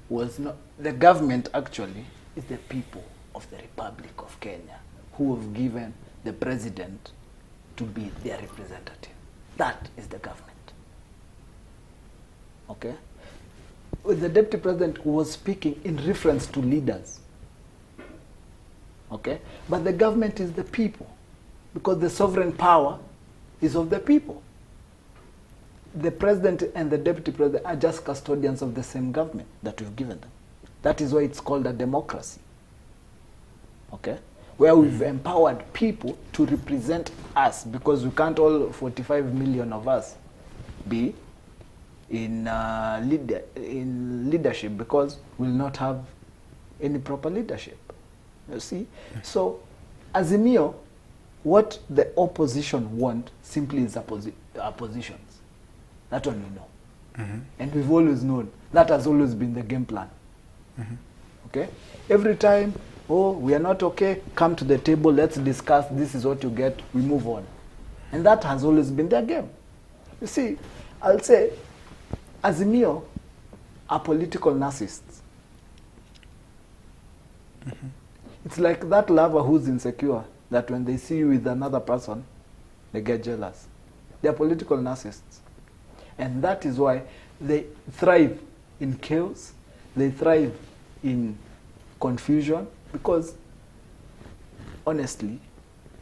Speaker 13: was not, the government actually is the people of the Republic of Kenya who have given the president to be their representative. That is the government. Okay? The deputy president was speaking in reference to leaders. Okay? But the government is the people because the sovereign power is of the people. The president and the deputy president are just custodians of the same government that we've given them. That is why it's called a democracy. Okay? Where we've empowered people to represent us, because we can't all 45 million of us be in leadership, because we'll not have any proper leadership. You see? So, Azimio, what the opposition want simply is oppositions. That one we know. And we've always known. That has always been the game plan. Okay? Every time, we are not okay, come to the table, let's discuss, this is what you get, we move on. And that has always been their game. You see, I'll say, Azimio are political narcissists. It's like that lover who's insecure, that when they see you with another person, they get jealous. They're political narcissists. And that is why they thrive in chaos, they thrive in confusion, because honestly,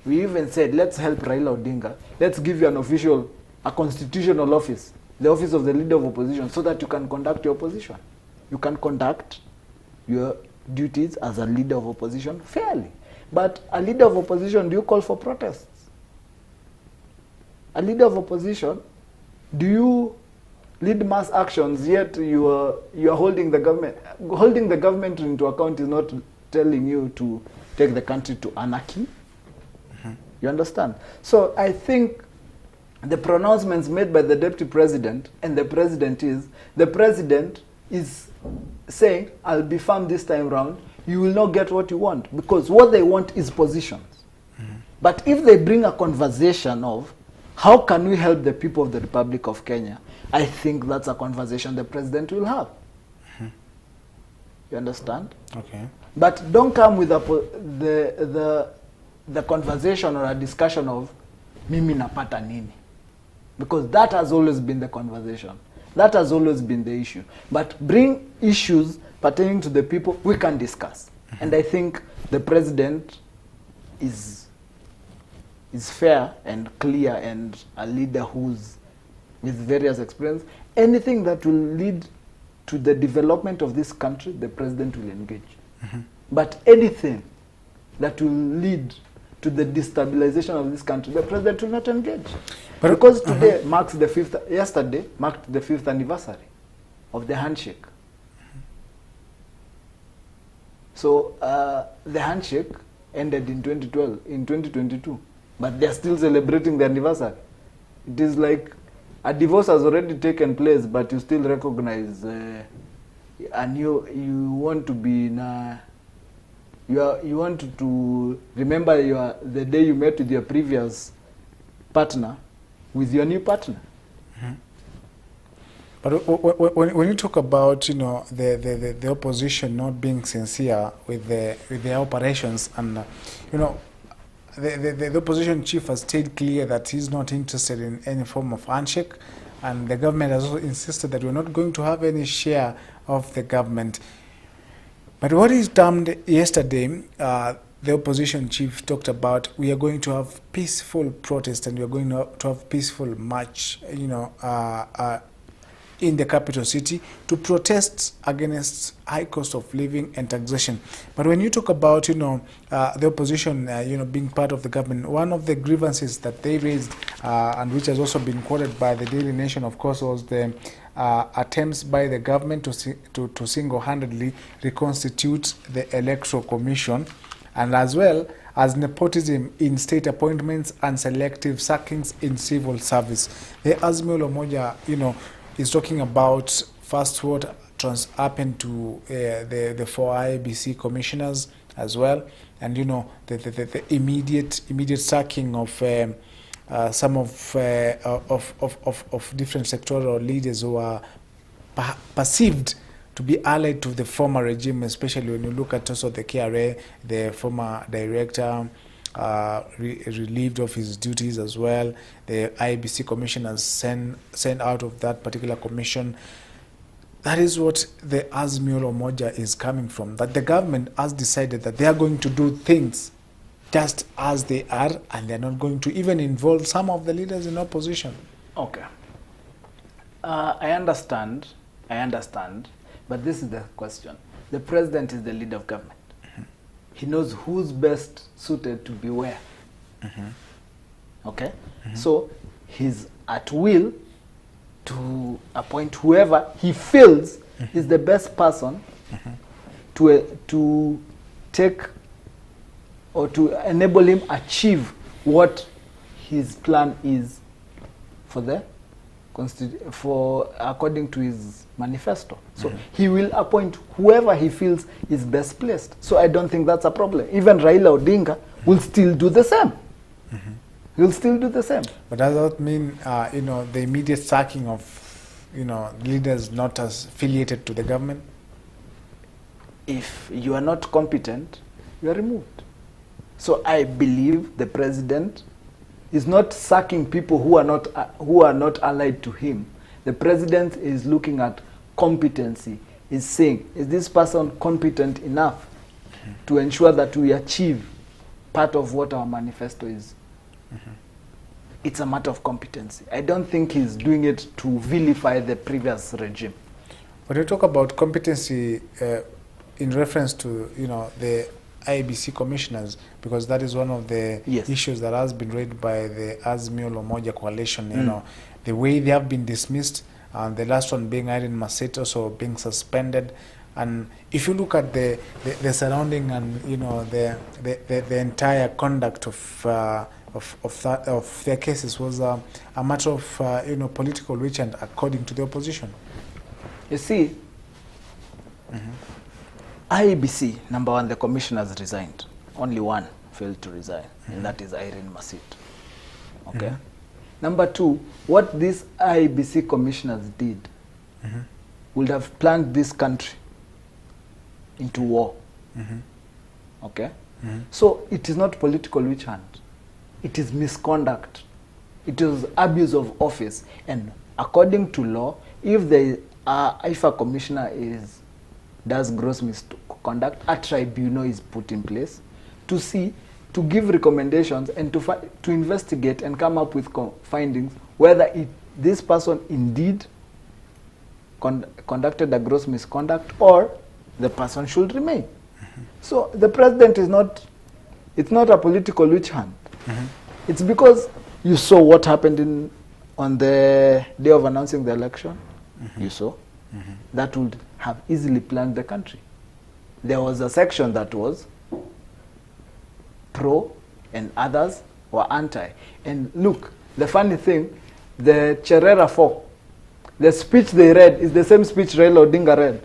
Speaker 13: we even said, let's help Raila Odinga, let's give you an official, a constitutional office, the office of the leader of opposition, so that you can conduct your opposition. You can conduct your duties as a leader of opposition fairly. But a leader of opposition, do you call for protests? A leader of opposition, do you lead mass actions, yet you are holding the government? Holding the government into account is not telling you to take the country to anarchy. You understand? So I think the pronouncements made by the deputy president and the president is saying, I'll be firm this time round, you will not get what you want, because what they want is positions. But if they bring a conversation of how can we help the people of the Republic of Kenya, I think that's a conversation the president will have. You understand?
Speaker 1: Okay.
Speaker 13: But don't come with the conversation or a discussion of mimi napata nini, because that has always been the conversation. That has always been the issue. But bring issues pertaining to the people we can discuss. And I think the president is fair and clear and a leader who's with various experience. Anything that will lead to the development of this country, the president will engage. But anything that will lead to the destabilization of this country, the president will not engage. But because today marks the yesterday marked the 5th anniversary of the handshake. So the handshake ended in 2022, but they're still celebrating the anniversary. It is like a divorce has already taken place, but you still recognize, and you want to be in a, you want to remember the day you met with your previous partner with your new partner.
Speaker 1: But when you talk about, you know, the opposition not being sincere with their operations, and you know, the opposition chief has stayed clear that he's not interested in any form of handshake, and the government has also insisted that we're not going to have any share of the government. But what is termed yesterday, the opposition chief talked about, we are going to have peaceful protest and we are going to have peaceful march, you know, in the capital city to protest against high cost of living and taxation. But when you talk about, you know, the opposition, you know, being part of the government, one of the grievances that they raised, and which has also been quoted by the Daily Nation, of course, was the attempts by the government to single-handedly reconstitute the Electoral Commission, and as well as nepotism in state appointments and selective sackings in civil service. The Azimio Umoja, you know, is talking about first what happened to the 4 IEBC commissioners as well, and you know the immediate sacking of some of different sectoral leaders who are perceived to be allied to the former regime, especially when you look at also the KRA, the former director relieved of his duties as well. The IEBC commissioners sent out of that particular commission. That is what the Azimio Umoja is coming from, that the government has decided that they are going to do things just as they are, and they're not going to even involve some of the leaders in opposition.
Speaker 13: Okay. I understand, but this is the question. The president is the leader of government. He knows who's best suited to be where. Okay? So he's at will to appoint whoever he feels is the best person to take or to enable him achieve what his plan is for according to his manifesto. So he will appoint whoever he feels is best placed. So I don't think that's a problem. Even Raila Odinga will still do the same. He'll still do the same.
Speaker 1: But does that mean, you know, the immediate sacking of, you know, leaders not as affiliated to the government?
Speaker 13: If you are not competent you are removed. So I believe the president is not sacking people who are not allied to him. The president is looking at competency, is saying, is this person competent enough to ensure that we achieve part of what our manifesto is? It's a matter of competency. I don't think he's doing it to vilify the previous regime.
Speaker 1: When you talk about competency in reference to, the IEBC commissioners, because that is one of the issues that has been raised by the Azimio la Umoja coalition, the way they have been dismissed, and the last one being Irene Maset also being suspended. And if you look at the surrounding and the entire conduct of their cases was a matter of political reach and according to the opposition.
Speaker 13: You see, IEBC, number one, the commissioners resigned. Only one failed to resign, and that is Irene Maset. Okay. Number two, what these IEBC commissioners did would have plunged this country into war. Okay? So it is not political witch hunt. It is misconduct. It is abuse of office. And according to law, if a commissioner does gross misconduct, a tribunal is put in place to give recommendations and to investigate and come up with findings whether this person indeed conducted a gross misconduct or the person should remain. So the president it's not a political witch hunt. It's because you saw what happened on the day of announcing the election. You saw that would have easily plunged the country. There was a section that was pro and others were anti. And look, the funny thing, the Cherera 4, the speech they read is the same speech Raila Odinga read.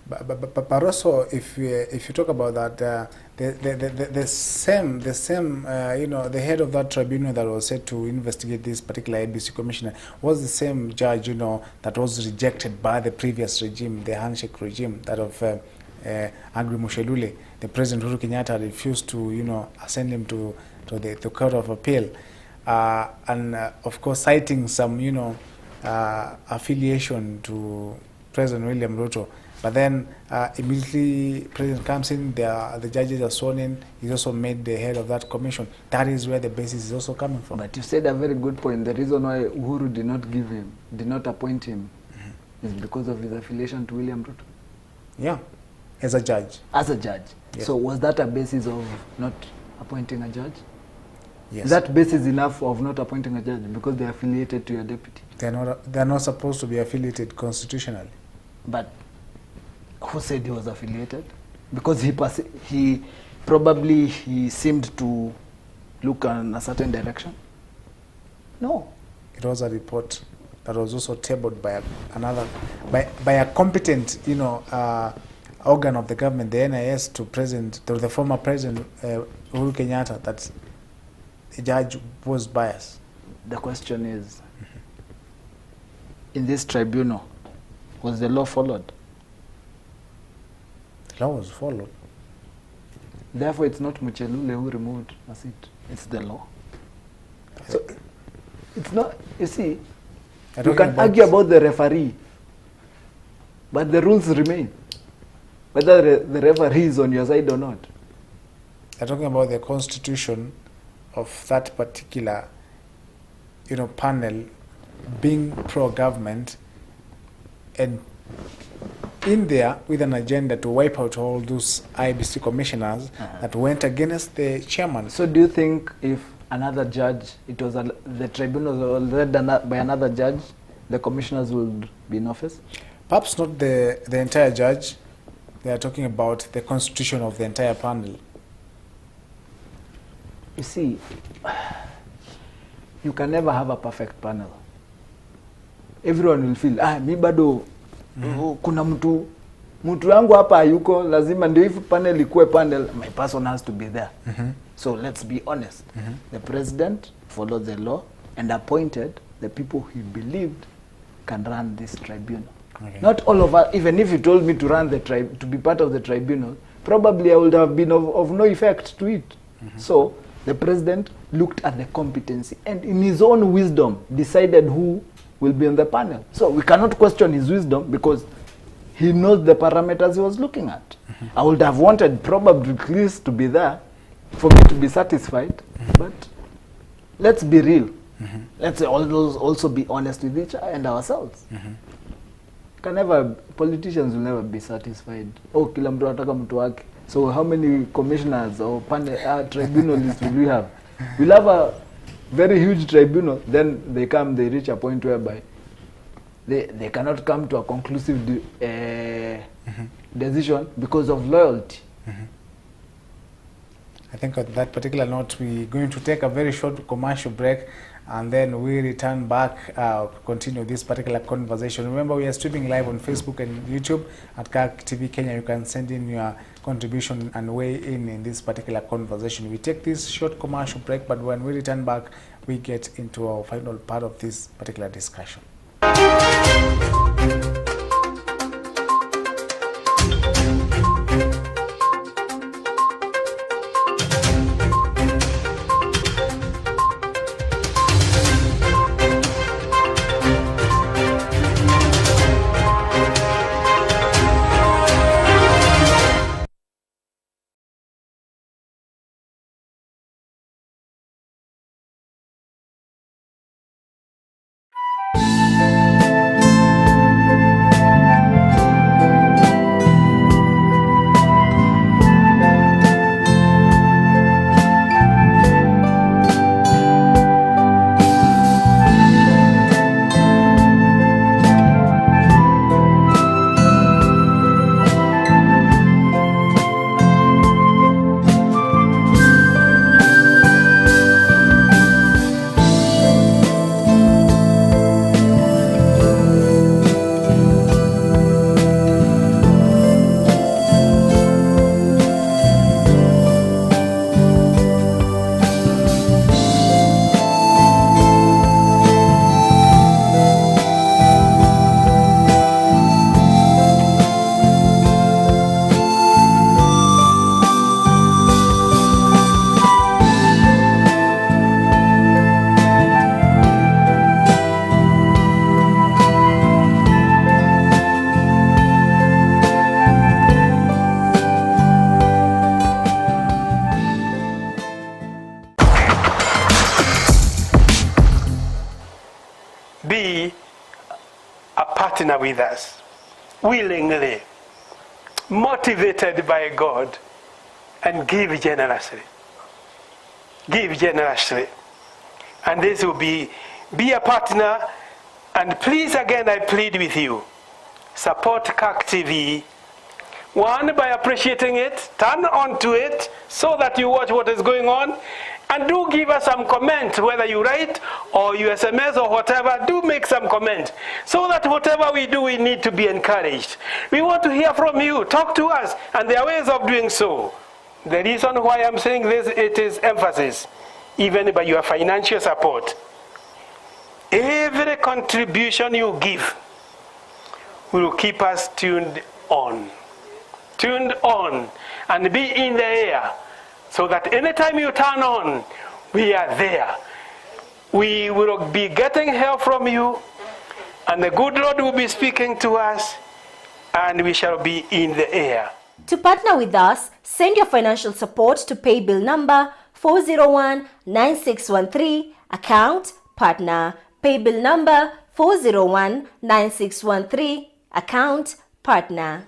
Speaker 1: But also, if you talk about that, the same the head of that tribunal that was set to investigate this particular IEBC commissioner was the same judge, that was rejected by the previous regime, the handshake regime, that of Agri Mushelule. The President Uhuru Kenyatta refused to, ascend him to the Court of Appeal, and of course citing some, affiliation to President William Ruto. But then immediately President comes in, the judges are sworn in, he's also made the head of that commission. That is where the basis is also coming from.
Speaker 13: But you said a very good point. The reason why Uhuru did not appoint him is because of his affiliation to William Ruto.
Speaker 1: Yeah, as a judge.
Speaker 13: As a judge.
Speaker 1: Yes.
Speaker 13: So was that a basis of not appointing a judge?
Speaker 1: Yes.
Speaker 13: Is that basis enough of not appointing a judge because they're affiliated to your deputy?
Speaker 1: They're not supposed to be affiliated constitutionally.
Speaker 13: But who said he was affiliated? Because he probably seemed to look in a certain direction? No.
Speaker 1: It was a report that was also tabled by a competent, organ of the government, the NIS, to the former president Uhuru Kenyatta, that the judge was biased.
Speaker 13: The question is, in this tribunal, was the law followed?
Speaker 1: The law was followed.
Speaker 13: Therefore, it's not Muchelule who removed Maset. It's the law. So, it's not, you see, you can argue about the referee, but the rules remain, whether the referee is on your side or not.
Speaker 1: They're talking about the constitution of that particular, panel being pro-government and in there with an agenda to wipe out all those IEBC commissioners that went against the chairman.
Speaker 13: So do you think if another judge, the tribunal was led by another judge, the commissioners would be in office?
Speaker 1: Perhaps not the entire judge. They are talking about the constitution of the entire panel.
Speaker 13: You see, you can never have a perfect panel. Everyone will feel, mi bado, kuna mtu yangu hapa hayuko, lazima ndio if panel ikuwe panel, my person has to be there. So let's be honest. The president followed the law and appointed the people he believed can run this tribunal.
Speaker 1: Okay.
Speaker 13: Not all of us, even if you told me to run the to be part of the tribunal, probably I would have been of no effect to it. So the president looked at the competency and in his own wisdom decided who will be on the panel. So we cannot question his wisdom because he knows the parameters he was looking at. I would have wanted probably Chris to be there for me to be satisfied, but let's be real. Let's also be honest with each other and ourselves. Politicians will never be satisfied. Oh, kila mtu anataka mtu wake. So how many commissioners or tribunalists will we have? We'll have a very huge tribunal, then they reach a point whereby they cannot come to a conclusive decision because of loyalty.
Speaker 1: I think on that particular note, we're going to take a very short commercial break, and then we return back to continue this particular conversation. Remember, we are streaming live on Facebook and YouTube at Kirk TV Kenya. You can send in your contribution and weigh in this particular conversation. We take this short commercial break, but when we return back, we get into our final part of this particular discussion.
Speaker 8: Be a partner with us, willingly, motivated by God, and give generously. Give generously. And this will be a partner, and please again I plead with you, support Kirk TV. One, by appreciating it, turn on to it so that you watch what is going on, and do give us some comment, whether you write or you SMS or whatever, do make some comment, so that whatever we do, we need to be encouraged. We want to hear from you, talk to us, and there are ways of doing so. The reason why I'm saying this, it is emphasis, even by your financial support. Every contribution you give will keep us tuned on, and be in the air, so that anytime you turn on, we are there. We will be getting help from you, and the good Lord will be speaking to us, and we shall be in the air.
Speaker 9: To partner with us, send your financial support to pay bill number 401-9613, account partner. Pay bill number 401-9613, account partner.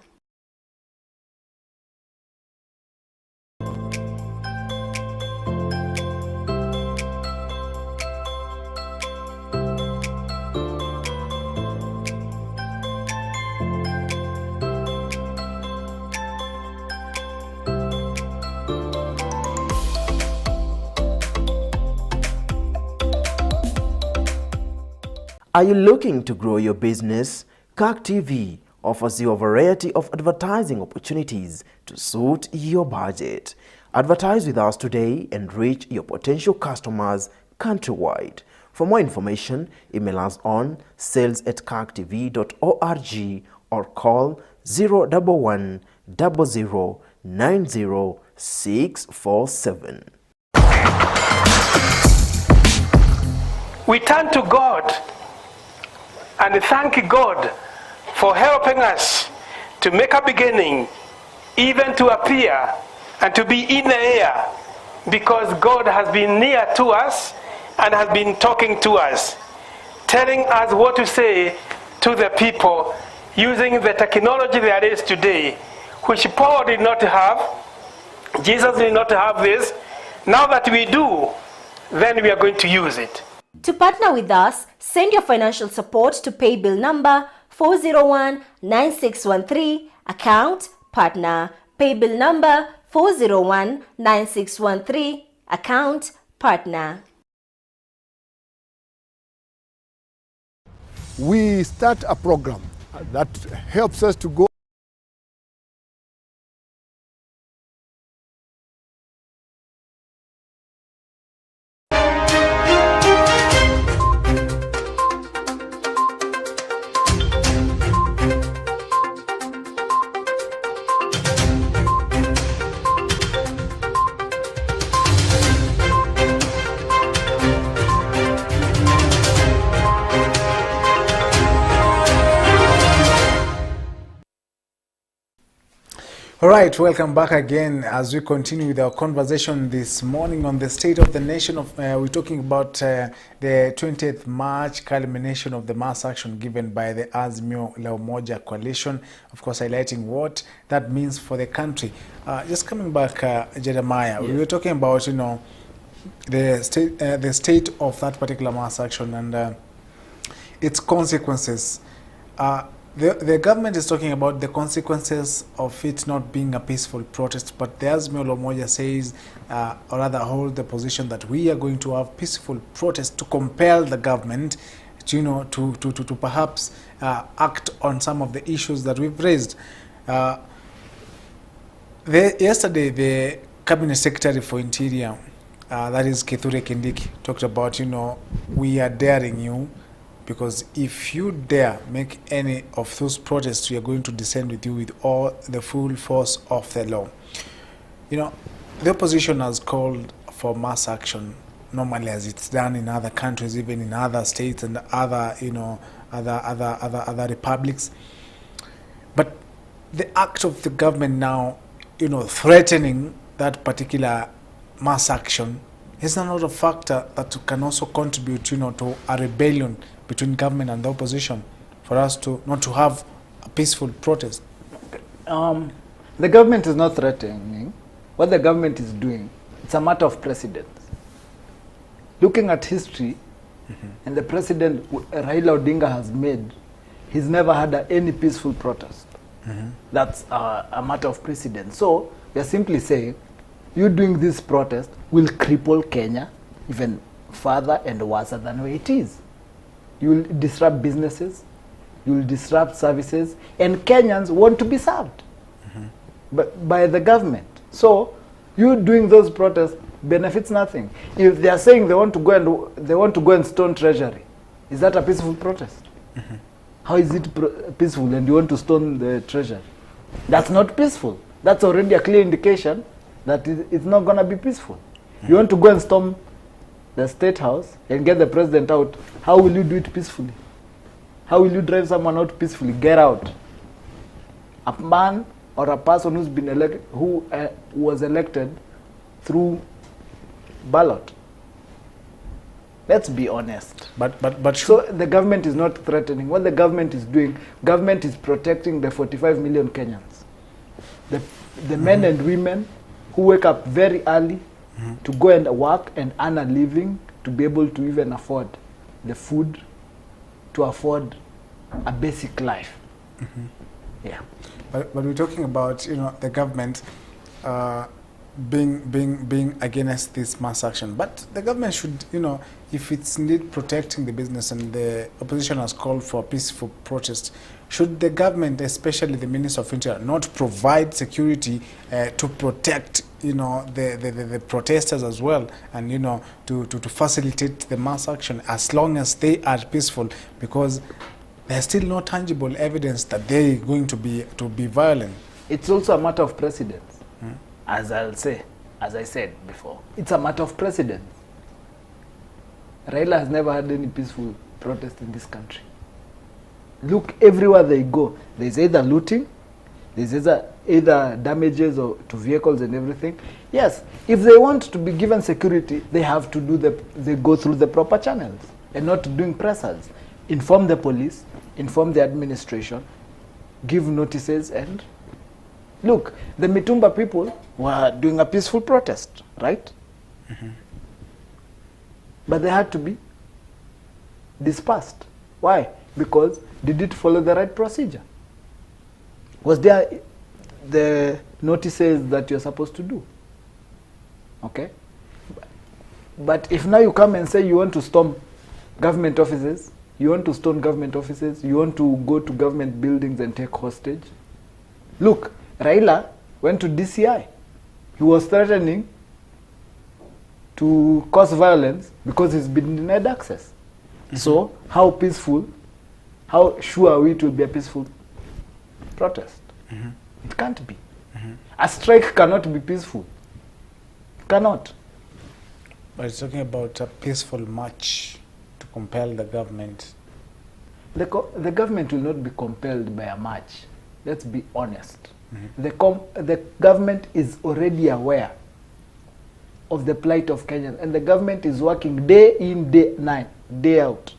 Speaker 5: Are you looking to grow your business? Kirk TV offers you a variety of advertising opportunities to suit your budget. Advertise with us today and reach your potential customers countrywide. For more information, email us on sales@kirktv.org or call 011 00 90 647.
Speaker 8: We turn to God and thank God for helping us to make a beginning, even to appear and to be in the air, because God has been near to us and has been talking to us, telling us what to say to the people using the technology there is today, which Paul did not have, Jesus did not have this. Now that we do, then we are going to use it.
Speaker 9: To partner with us, send your financial support to pay bill number 401-9613, account partner. Pay bill number 401-9613, account partner.
Speaker 6: We start a program that helps us to go
Speaker 1: All right, welcome back again as we continue with our conversation this morning on the state of the nation. We're talking about the 20th March culmination of the mass action given by the Azimio la Umoja coalition, of course highlighting what that means for the country. Just coming back, Jeremiah, yes. We were talking about, the state of that particular mass action and its consequences. The government is talking about the consequences of it not being a peaceful protest, but the Azimio la Umoja says, or rather hold the position that we are going to have peaceful protests to compel the government to, to perhaps act on some of the issues that we've raised. Yesterday, the Cabinet Secretary for Interior, that is Kithure Kindiki, talked about, we are daring you, because if you dare make any of those protests, we are going to descend with you with all the full force of the law. The opposition has called for mass action, normally as it's done in other countries, even in other states and other, other republics. But the act of the government now, threatening that particular mass action is another factor that can also contribute, to a rebellion between government and the opposition, for us to not to have a peaceful protest.
Speaker 13: The government is not threatening. What the government is doing, it's a matter of precedence. Looking at history, and the president Raila Odinga has made, he's never had any peaceful protest. That's a matter of precedence. So we are simply saying, you doing this protest will cripple Kenya even further and worse than where it is. You will disrupt businesses, you will disrupt services, and Kenyans want to be served by the government. So you doing those protests benefits nothing. If they are saying they want to go and stone Treasury, is that a peaceful protest? How is it peaceful and you want to stone the Treasury? That's not peaceful. That's already a clear indication that it's not going to be peaceful. You want to go and storm the State House and get the president out. How will you do it peacefully? How will you drive someone out peacefully? Get out. A man or a person who's been elected, who was elected through ballot. Let's be honest.
Speaker 1: But
Speaker 13: so the government is not threatening. What the government is doing, government is protecting the 45 million Kenyans. The men and women who wake up very early to go and work and earn a living, to be able to even afford the food, to afford a basic life. Yeah.
Speaker 1: But we're talking about, the government being against this mass action. But the government should, if it's indeed protecting the business and the opposition has called for a peaceful protest, should the government, especially the Minister of Interior, not provide security to protect, you know, the protesters as well, and, you know, to facilitate the mass action as long as they are peaceful, because there's still no tangible evidence that they're going to be violent.
Speaker 13: It's also a matter of precedence, as I said before. It's a matter of precedence. Raila has never had any peaceful protest in this country. Look, everywhere they go, there's either looting, there's either damages or to vehicles and everything. Yes, if they want to be given security, they have to they go through the proper channels and not doing pressers. Inform the police, inform the administration, give notices, and look, the Mitumba people were doing a peaceful protest, right? But they had to be dispersed. Why? Because did it follow the right procedure? Was there the notices that you're supposed to do? Okay? But if now you come and say you want to storm government offices, you want to stone government offices, you want to go to government buildings and take hostage. Look, Raila went to DCI. He was threatening to cause violence because he's been denied access. So how peaceful, how sure are we it will be a peaceful protest? It can't be. A strike cannot be peaceful. Cannot.
Speaker 1: But it's talking about a peaceful march to compel the government.
Speaker 13: The government will not be compelled by a march. Let's be honest. The government is already aware of the plight of Kenyans, and the government is working day in, day out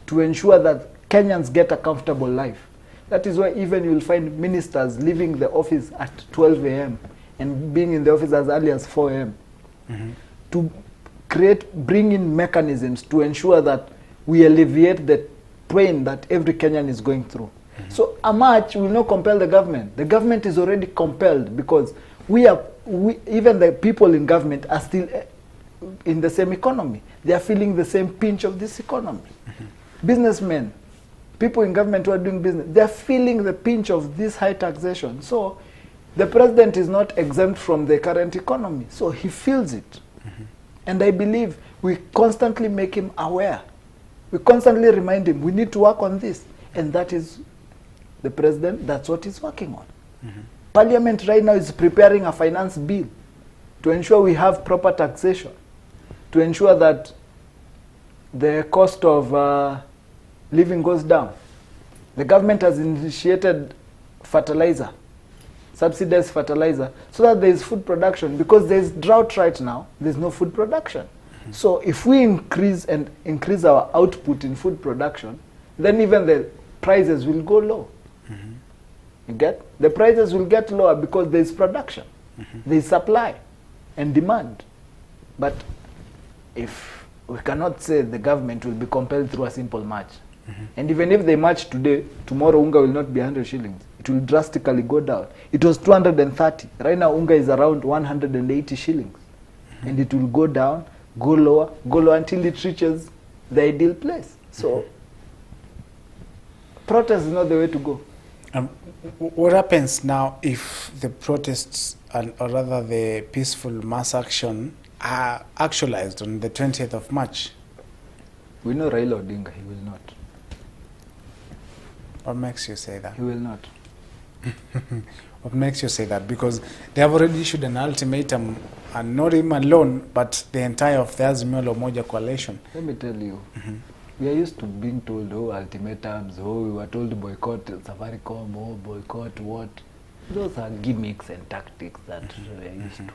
Speaker 13: to ensure that Kenyans get a comfortable life. That is why even you will find ministers leaving the office at 12 a.m. and being in the office as early as 4 a.m. to bring in mechanisms to ensure that we alleviate the pain that every Kenyan is going through. So a march will not compel the government. The government is already compelled because even the people in government are still in the same economy. They are feeling the same pinch of this economy. Businessmen, people in government who are doing business, they are feeling the pinch of this high taxation. So the president is not exempt from the current economy. So he feels it. And I believe we constantly make him aware. We constantly remind him, we need to work on this. And that is the president, that's what he's working on. Parliament right now is preparing a finance bill to ensure we have proper taxation, to ensure that the cost of living goes down. The government has initiated fertilizer, subsidized fertilizer, so that there is food production. Because there is drought right now, there's no food production. So if we increase our output in food production, then even the prices will go low. You get? The prices will get lower because there is production. There is supply and demand. But if we cannot say the government will be compelled through a simple march. And even if they march today, tomorrow unga will not be 100 shillings. It will drastically go down. It was 230. Right now unga is around 180 shillings. And it will go down, go lower until it reaches the ideal place. So protest is not the way to go.
Speaker 1: What happens now if the protests, or rather the peaceful mass action, are actualized on the 20th of March?
Speaker 13: We know Raila Odinga, he will not.
Speaker 1: What makes you say that?
Speaker 13: He will not.
Speaker 1: What makes you say that? Because they have already issued an ultimatum, and not him alone, but the entire of the Azimio la Umoja coalition.
Speaker 13: Let me tell you, we are used to being told, ultimatums, we were told to boycott Safaricom, boycott what. Those are gimmicks and tactics that we are used to.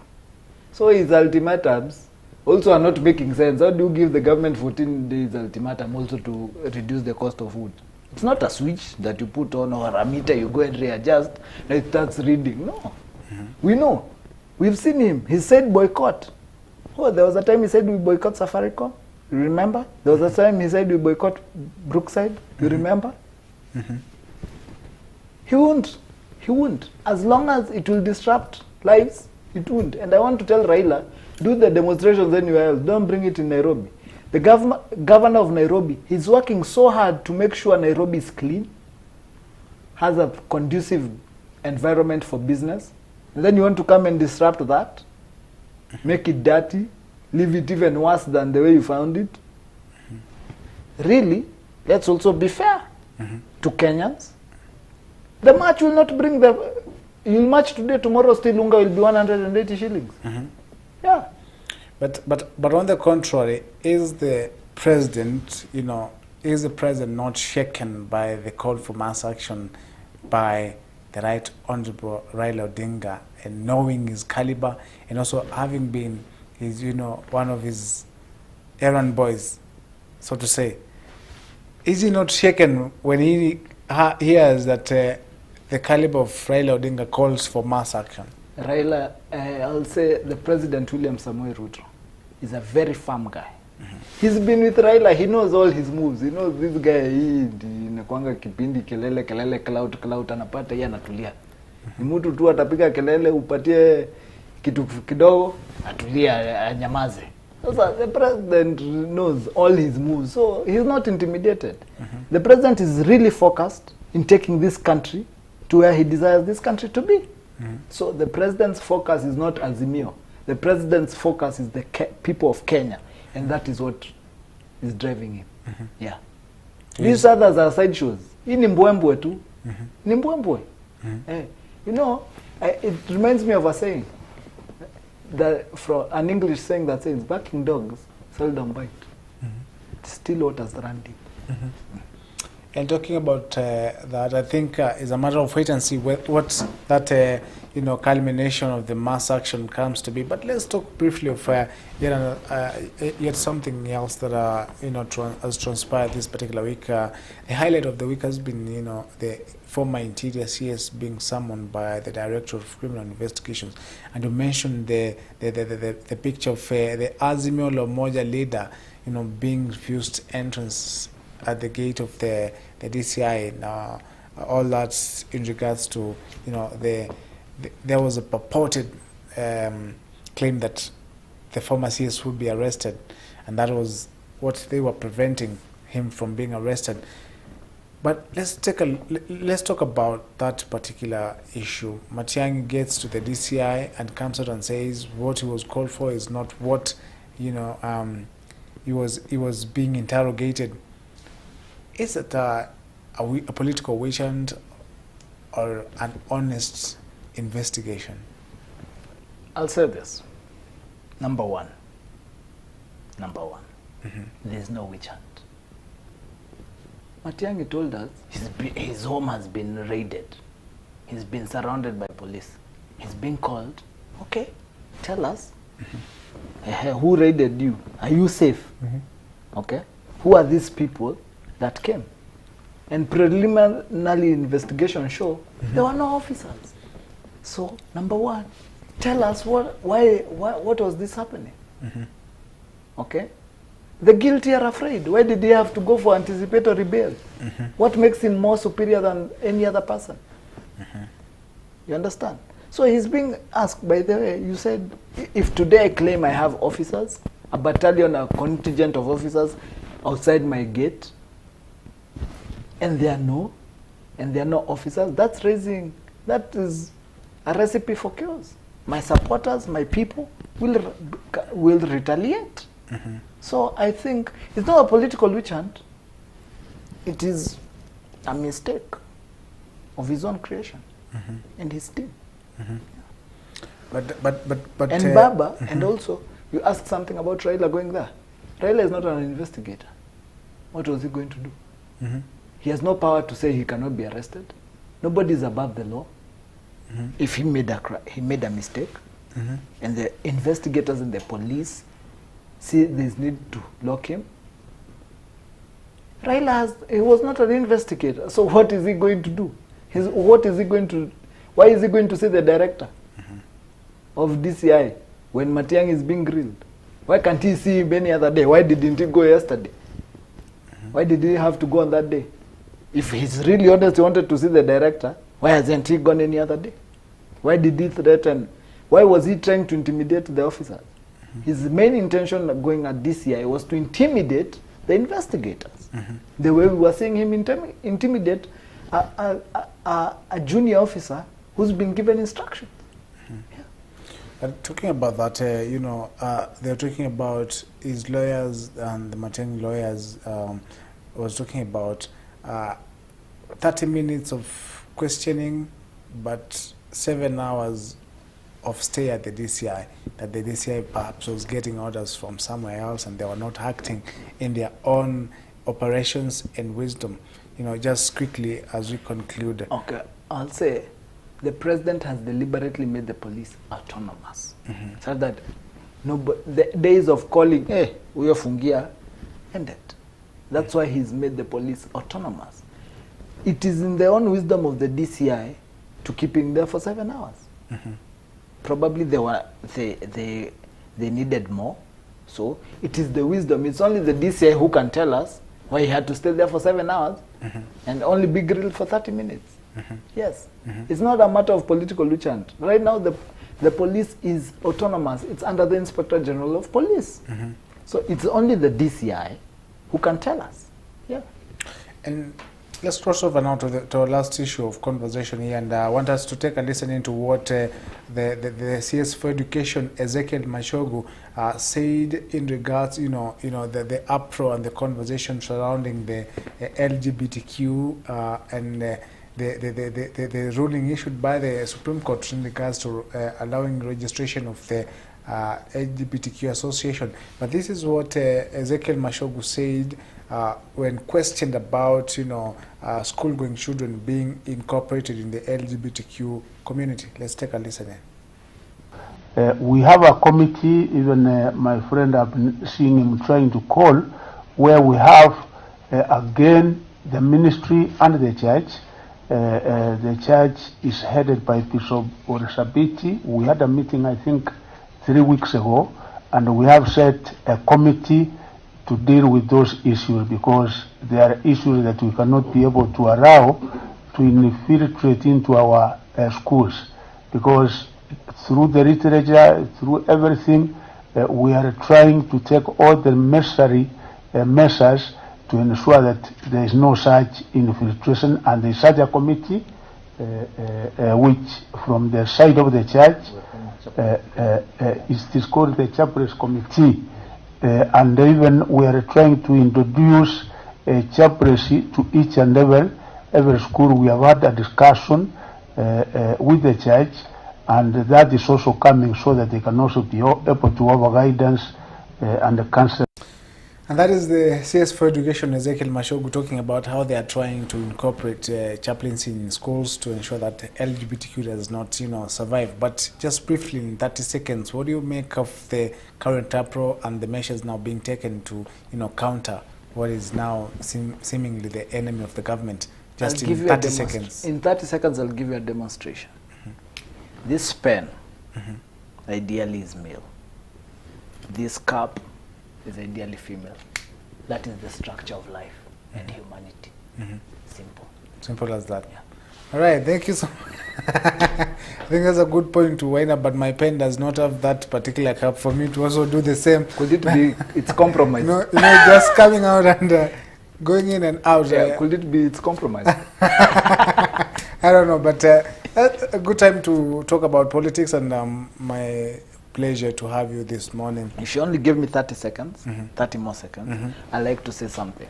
Speaker 13: So his ultimatums also are not making sense. How do you give the government 14 days ultimatum also to reduce the cost of food? It's not a switch that you put on or a meter you go and readjust and it starts reading. No. We know. We've seen him. He said boycott. Oh, there was a time he said we boycott Safaricom. You remember? There was a time he said we boycott Brookside. You remember? He won't. He won't. As long as it will disrupt lives, it won't. And I want to tell Raila, do the demonstrations anywhere else. Don't bring it in Nairobi. The governor of Nairobi, he's working so hard to make sure Nairobi is clean, has a conducive environment for business. And then you want to come and disrupt that? make it dirty, leave it even worse than the way you found it. Really, let's also be fair to Kenyans. The march will not bring the... You'll march today, tomorrow still unga will be 180 shillings. Yeah.
Speaker 1: But on the contrary, is the president, is the president not shaken by the call for mass action by the Right Honorable Raila Odinga, and knowing his caliber and also having been his, one of his errand boys, so to say? Is he not shaken when he hears that the caliber of Raila Odinga calls for mass action?
Speaker 13: Raila, I'll say the President William Samoei Ruto is a very firm guy. He's been with Raila, he knows all his moves. He knows this guy, inakuanga kipindi kelele, clout, anapata, yeye anatulia. Ni mtu tu atapiga kelele, upatie kitu kidogo, atulia, anyamaze. So the President knows all his moves, so he's not intimidated. The President is really focused in taking this country to where he desires this country to be. So the President's focus is not Azimio. The President's focus is the people of Kenya. And that is what is driving him. Yeah. These others are sideshows. Hii ni mbwembwe tu. Ni mbwembwe. It reminds me of a saying, from an English saying that says, barking dogs seldom bite. Still waters run deep.
Speaker 1: And talking about that, I think is a matter of wait and see what that culmination of the mass action comes to be. But let's talk briefly of yet something else that has transpired this particular week. The highlight of the week has been the former Interior CS being summoned by the Director of Criminal Investigations, and you mentioned the picture of the Azimio la Umoja leader being refused entrance at the gate of the DCI. Now, all that's in regards to there was a purported claim that the former CS would be arrested, and that was what they were preventing him from being arrested. But let's talk about that particular issue. Matiang'i gets to the DCI and comes out and says what he was called for is not what he was being interrogated. Is it a political witch hunt or an honest investigation?
Speaker 13: I'll say this. Number one. There's no witch hunt. Matiang'i told us his home has been raided. He's been surrounded by police. He's being called. Okay, tell us. Who raided you? Are you safe? Okay. Who are these people that came? And preliminary investigation show there were no officers. So number one, tell us what was this happening? Okay. The guilty are afraid. Why did he have to go for anticipatory bail? What makes him more superior than any other person? You understand? So he's being asked, by the way, you said, if today I claim I have officers, a battalion, a contingent of officers outside my gate, and there are no officers, that is a recipe for chaos. My supporters, my people will retaliate. So I think it's not a political witch hunt. It is a mistake of his own creation and his team.
Speaker 1: But
Speaker 13: and Baba, and also you asked something about Raila going there. Raila is not an investigator. What was he going to do? He has no power to say he cannot be arrested. Nobody is above the law. If he made a mistake, and the investigators and the police see there's need to lock him. He was not an investigator. So what is he going to do? Why is he going to see the director of DCI when Matiang'i is being grilled? Why can't he see him any other day? Why didn't he go yesterday? Why did he have to go on that day? If he's really honest, he wanted to see the director, why hasn't he gone any other day? Why did he threaten? Why was he trying to intimidate the officers? His main intention of going at DCI was to intimidate the investigators. The way we were seeing him intimidate a junior officer who's been given instructions.
Speaker 1: Talking about that, they're talking about his lawyers and the Mateng lawyers was talking about 30 minutes of questioning, but 7 hours of stay at the DCI, that the DCI perhaps was getting orders from somewhere else and they were not acting in their own operations and wisdom. Just quickly as we conclude.
Speaker 13: Okay, I'll say the president has deliberately made the police autonomous. So that the days of calling, hey, we are fungia, ended. That's why he's made the police autonomous. It is in the own wisdom of the DCI to keep him there for 7 hours. Probably they needed more. So it is the wisdom. It's only the DCI who can tell us why he had to stay there for 7 hours and only be grilled for 30 minutes. Yes. It's not a matter of political luchant. Right now, the police is autonomous. It's under the Inspector General of Police. So it's only the DCI who can tell us. Yeah.
Speaker 1: And let's cross over now to our last issue of conversation here, and I want us to take a listen into what the CS for Education, Ezekiel Mashogu, said in regards, the uproar and the conversation surrounding the LGBTQ and the ruling issued by the Supreme Court in regards to allowing registration of the LGBTQ association. But this is what Ezekiel Mashogu said when questioned about, school-going children being incorporated in the LGBTQ community. Let's take a listen in.
Speaker 4: We have a committee, even my friend, I've been seeing him trying to call, where we have, again, the ministry and the church. The church is headed by Bishop Orisabiti. We had a meeting, I think, 3 weeks ago, and we have set a committee to deal with those issues, because there are issues that we cannot be able to allow to infiltrate into our schools, because through the literature, through everything, we are trying to take all the necessary measures to ensure that there is no such infiltration, and there is such a committee which from the side of the church is called the Chaplains Committee, and even we are trying to introduce a chaplaincy to each and every school. We have had a discussion with the church, and that is also coming so that they can also be able to have a guidance and a counsel.
Speaker 1: And that is the CS for Education, Ezekiel Mashogu, talking about how they are trying to incorporate chaplaincy in schools to ensure that LGBTQ does not, survive. But just briefly, in 30 seconds, what do you make of the current uproar and the measures now being taken to, counter what is now seemingly the enemy of the government? Just in 30 seconds.
Speaker 13: In 30 seconds, I'll give you a demonstration. This pen, ideally, is male. This cup is ideally female. That is the structure of life and humanity. Simple.
Speaker 1: Simple as that.
Speaker 13: Yeah.
Speaker 1: All right, thank you so much. I think that's a good point to wind up, but my pen does not have that particular cup for me to also do the same.
Speaker 13: Could it be its compromise?
Speaker 1: Just coming out and going in and out.
Speaker 13: Yeah, could it be its compromise?
Speaker 1: I don't know, but that's a good time to talk about politics, and my pleasure to have you this morning.
Speaker 13: If you only give me 30 seconds, 30 more seconds, I'd like to say something.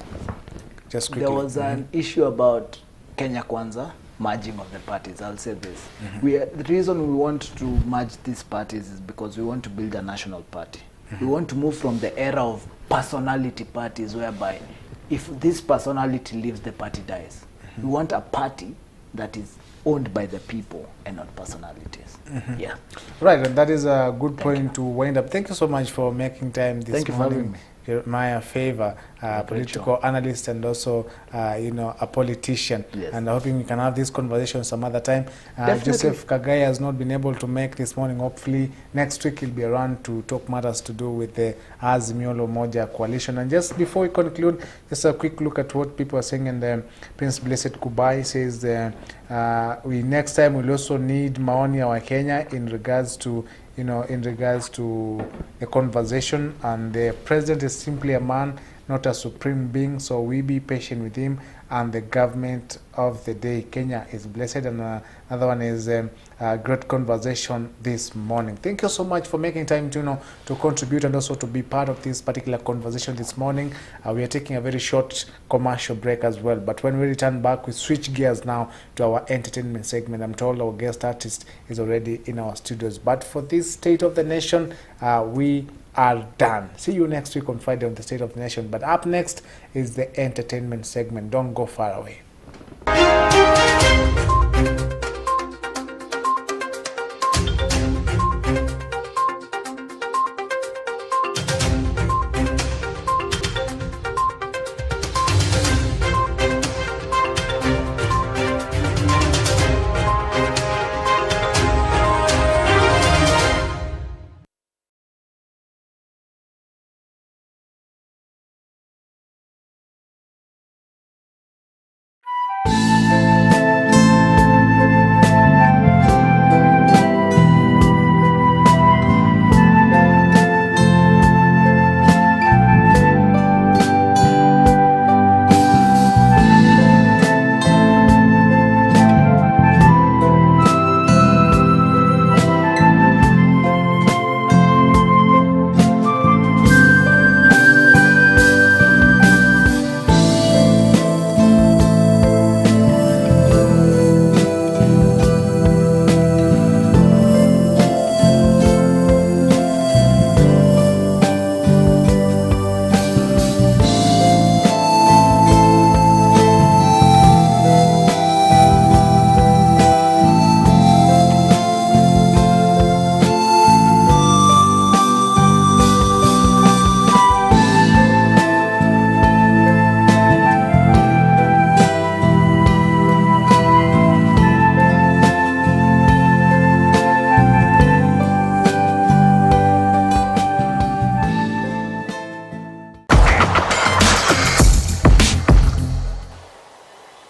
Speaker 1: Just quickly.
Speaker 13: There was an issue about Kenya Kwanza, merging of the parties. I'll say this. The reason we want to merge these parties is because we want to build a national party. We want to move from the era of personality parties, whereby if this personality leaves, the party dies. We want a party that is owned by the people and not personalities. Yeah.
Speaker 1: Right, and that is a good point to wind up. Thank you so much for making time this morning.
Speaker 13: Thank you for having me.
Speaker 1: Maya Favor, political analyst and also, a politician.
Speaker 13: Yes.
Speaker 1: And I'm hoping we can have this conversation some other time. Joseph Kagai has not been able to make this morning. Hopefully, next week he'll be around to talk matters to do with the Azimio la Umoja coalition. And just before we conclude, just a quick look at what people are saying. And Prince Blessed Kubai says we next time we'll also need maoni ya Kenya in regards to the conversation, and the president is simply a man, not a supreme being, so we be patient with him and the government of the day. Kenya is blessed, and another one is a great conversation this morning. Thank you so much for making time to contribute and also to be part of this particular conversation this morning. We are taking a very short commercial break as well, but when we return back, we switch gears now to our entertainment segment. I'm told our guest artist is already in our studios, but for this State of the Nation, we are done. See you next week on Friday on the State of the Nation. But up next is the entertainment segment. Don't go far away.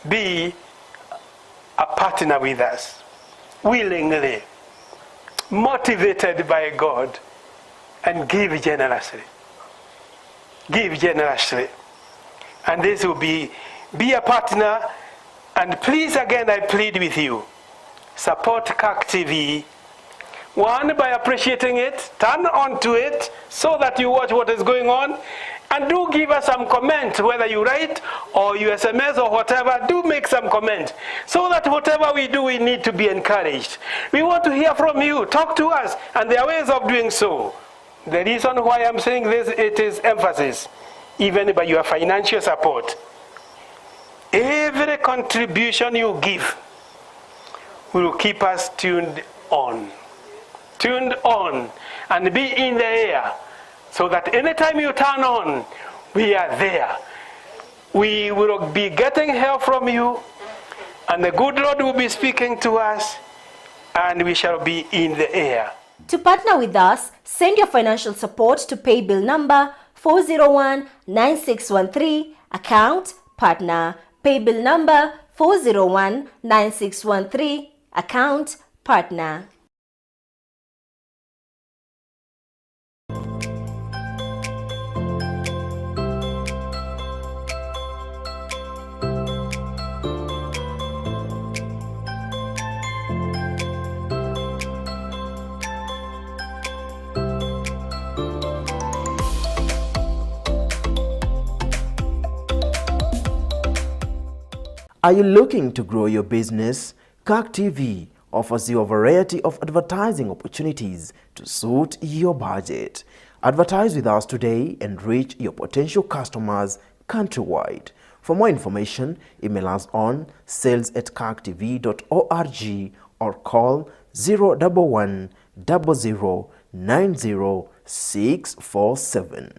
Speaker 8: Be a partner with us, willingly, motivated by God, and give generously. Give generously. And this will be a partner, and please again I plead with you, support Kirk TV. One, by appreciating it, turn on to it so that you watch what is going on, and do give us some comment, whether you write or you SMS or whatever, do make some comment, so that whatever we do, we need to be encouraged. We want to hear from you, talk to us, and there are ways of doing so. The reason why I'm saying this, it is emphasis, even by your financial support. Every contribution you give will keep us tuned on, and be in the air, so that anytime you turn on, we are there. We will be getting help from you, and the good Lord will be speaking to us, and we shall be in the air.
Speaker 9: To partner with us, send your financial support to pay bill number 401-9613, account partner. Pay bill number 401-9613, account partner.
Speaker 5: Are you looking to grow your business? Kirk TV offers you a variety of advertising opportunities to suit your budget. Advertise with us today and reach your potential customers countrywide. For more information, email us on sales@kirktv.org or call 011 00 90 647.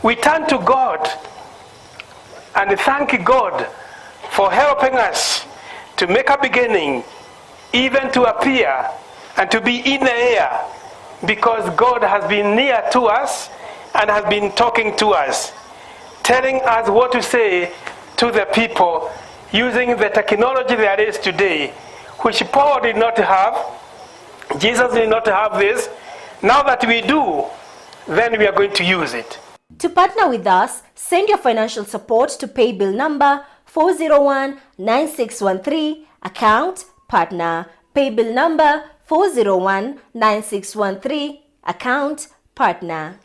Speaker 8: We turn to God and thank God for helping us to make a beginning, even to appear and to be in the air, because God has been near to us and has been talking to us, telling us what to say to the people using the technology there is today, which Paul did not have, Jesus did not have this. Now that we do, then we are going to use it.
Speaker 9: To partner with us, send your financial support to pay bill number 401-9613, account partner. Pay bill number 401-9613, account partner.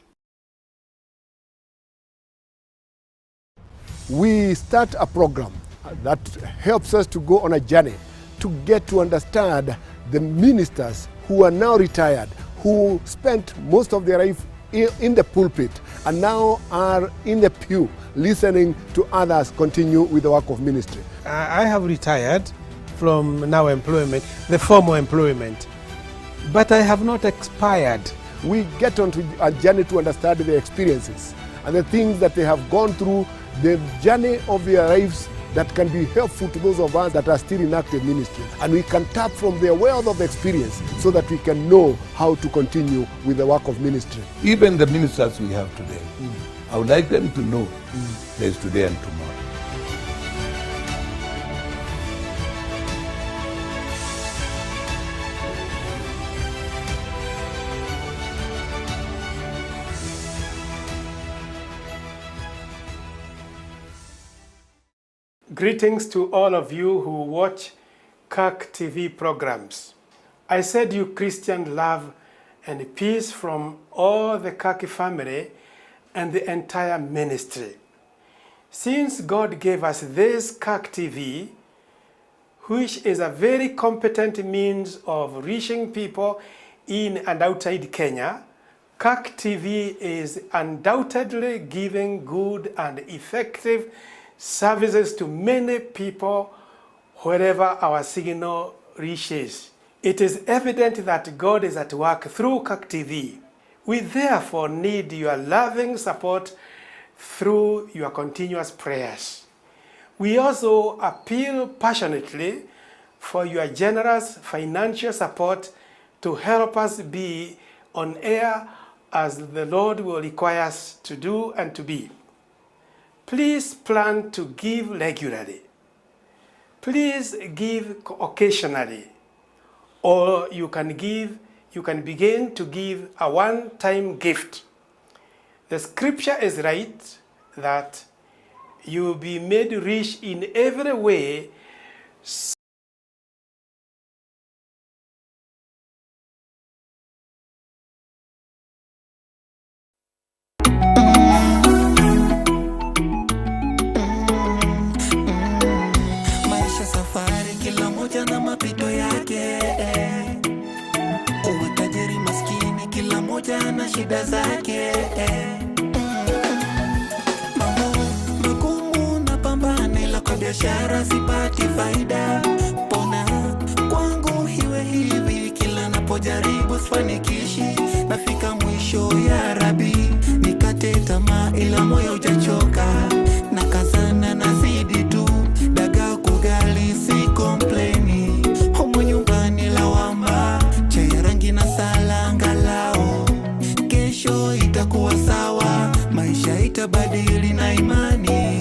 Speaker 6: We start a program that helps us to go on a journey to get to understand the ministers who are now retired, who spent most of their life in the pulpit and now are in the pew listening to others continue with the work of ministry.
Speaker 8: I have retired from now employment, the formal employment, but I have not expired.
Speaker 6: We get onto a journey to understand their experiences and the things that they have gone through, the journey of their lives that can be helpful to those of us that are still in active ministry. And we can tap from their wealth of experience so that we can know how to continue with the work of ministry.
Speaker 7: Even the ministers we have today, I would like them to know there is today and tomorrow.
Speaker 8: Greetings to all of you who watch Kirk TV programs. I said you Christian love and peace from all the Kirk family and the entire ministry. Since God gave us this Kirk TV, which is a very competent means of reaching people in and outside Kenya, Kirk TV is undoubtedly giving good and effective services to many people wherever our signal reaches. It is evident that God is at work through Kirk TV. We therefore need your loving support through your continuous prayers. We also appeal passionately for your generous financial support to help us be on air as the Lord will require us to do and to be. Please plan to give regularly. Please give occasionally, or you can begin to give a one-time gift. The scripture is right that you will be made rich in every way.
Speaker 14: Na shida zake mambo magumu na pambane la kwa biashara sipati faida, pona kwangu hiwe hivi kila napojaribu sifanikishi, nafika mwisho ya Rabi, nikate tamaa ila moyo hujachoka, nakazana nazidi tu, daga kugali si kompleni, homo nyumbani lawama, chai rangi na sala angalau kesho itakuwa sawa, maisha itabadili na imani.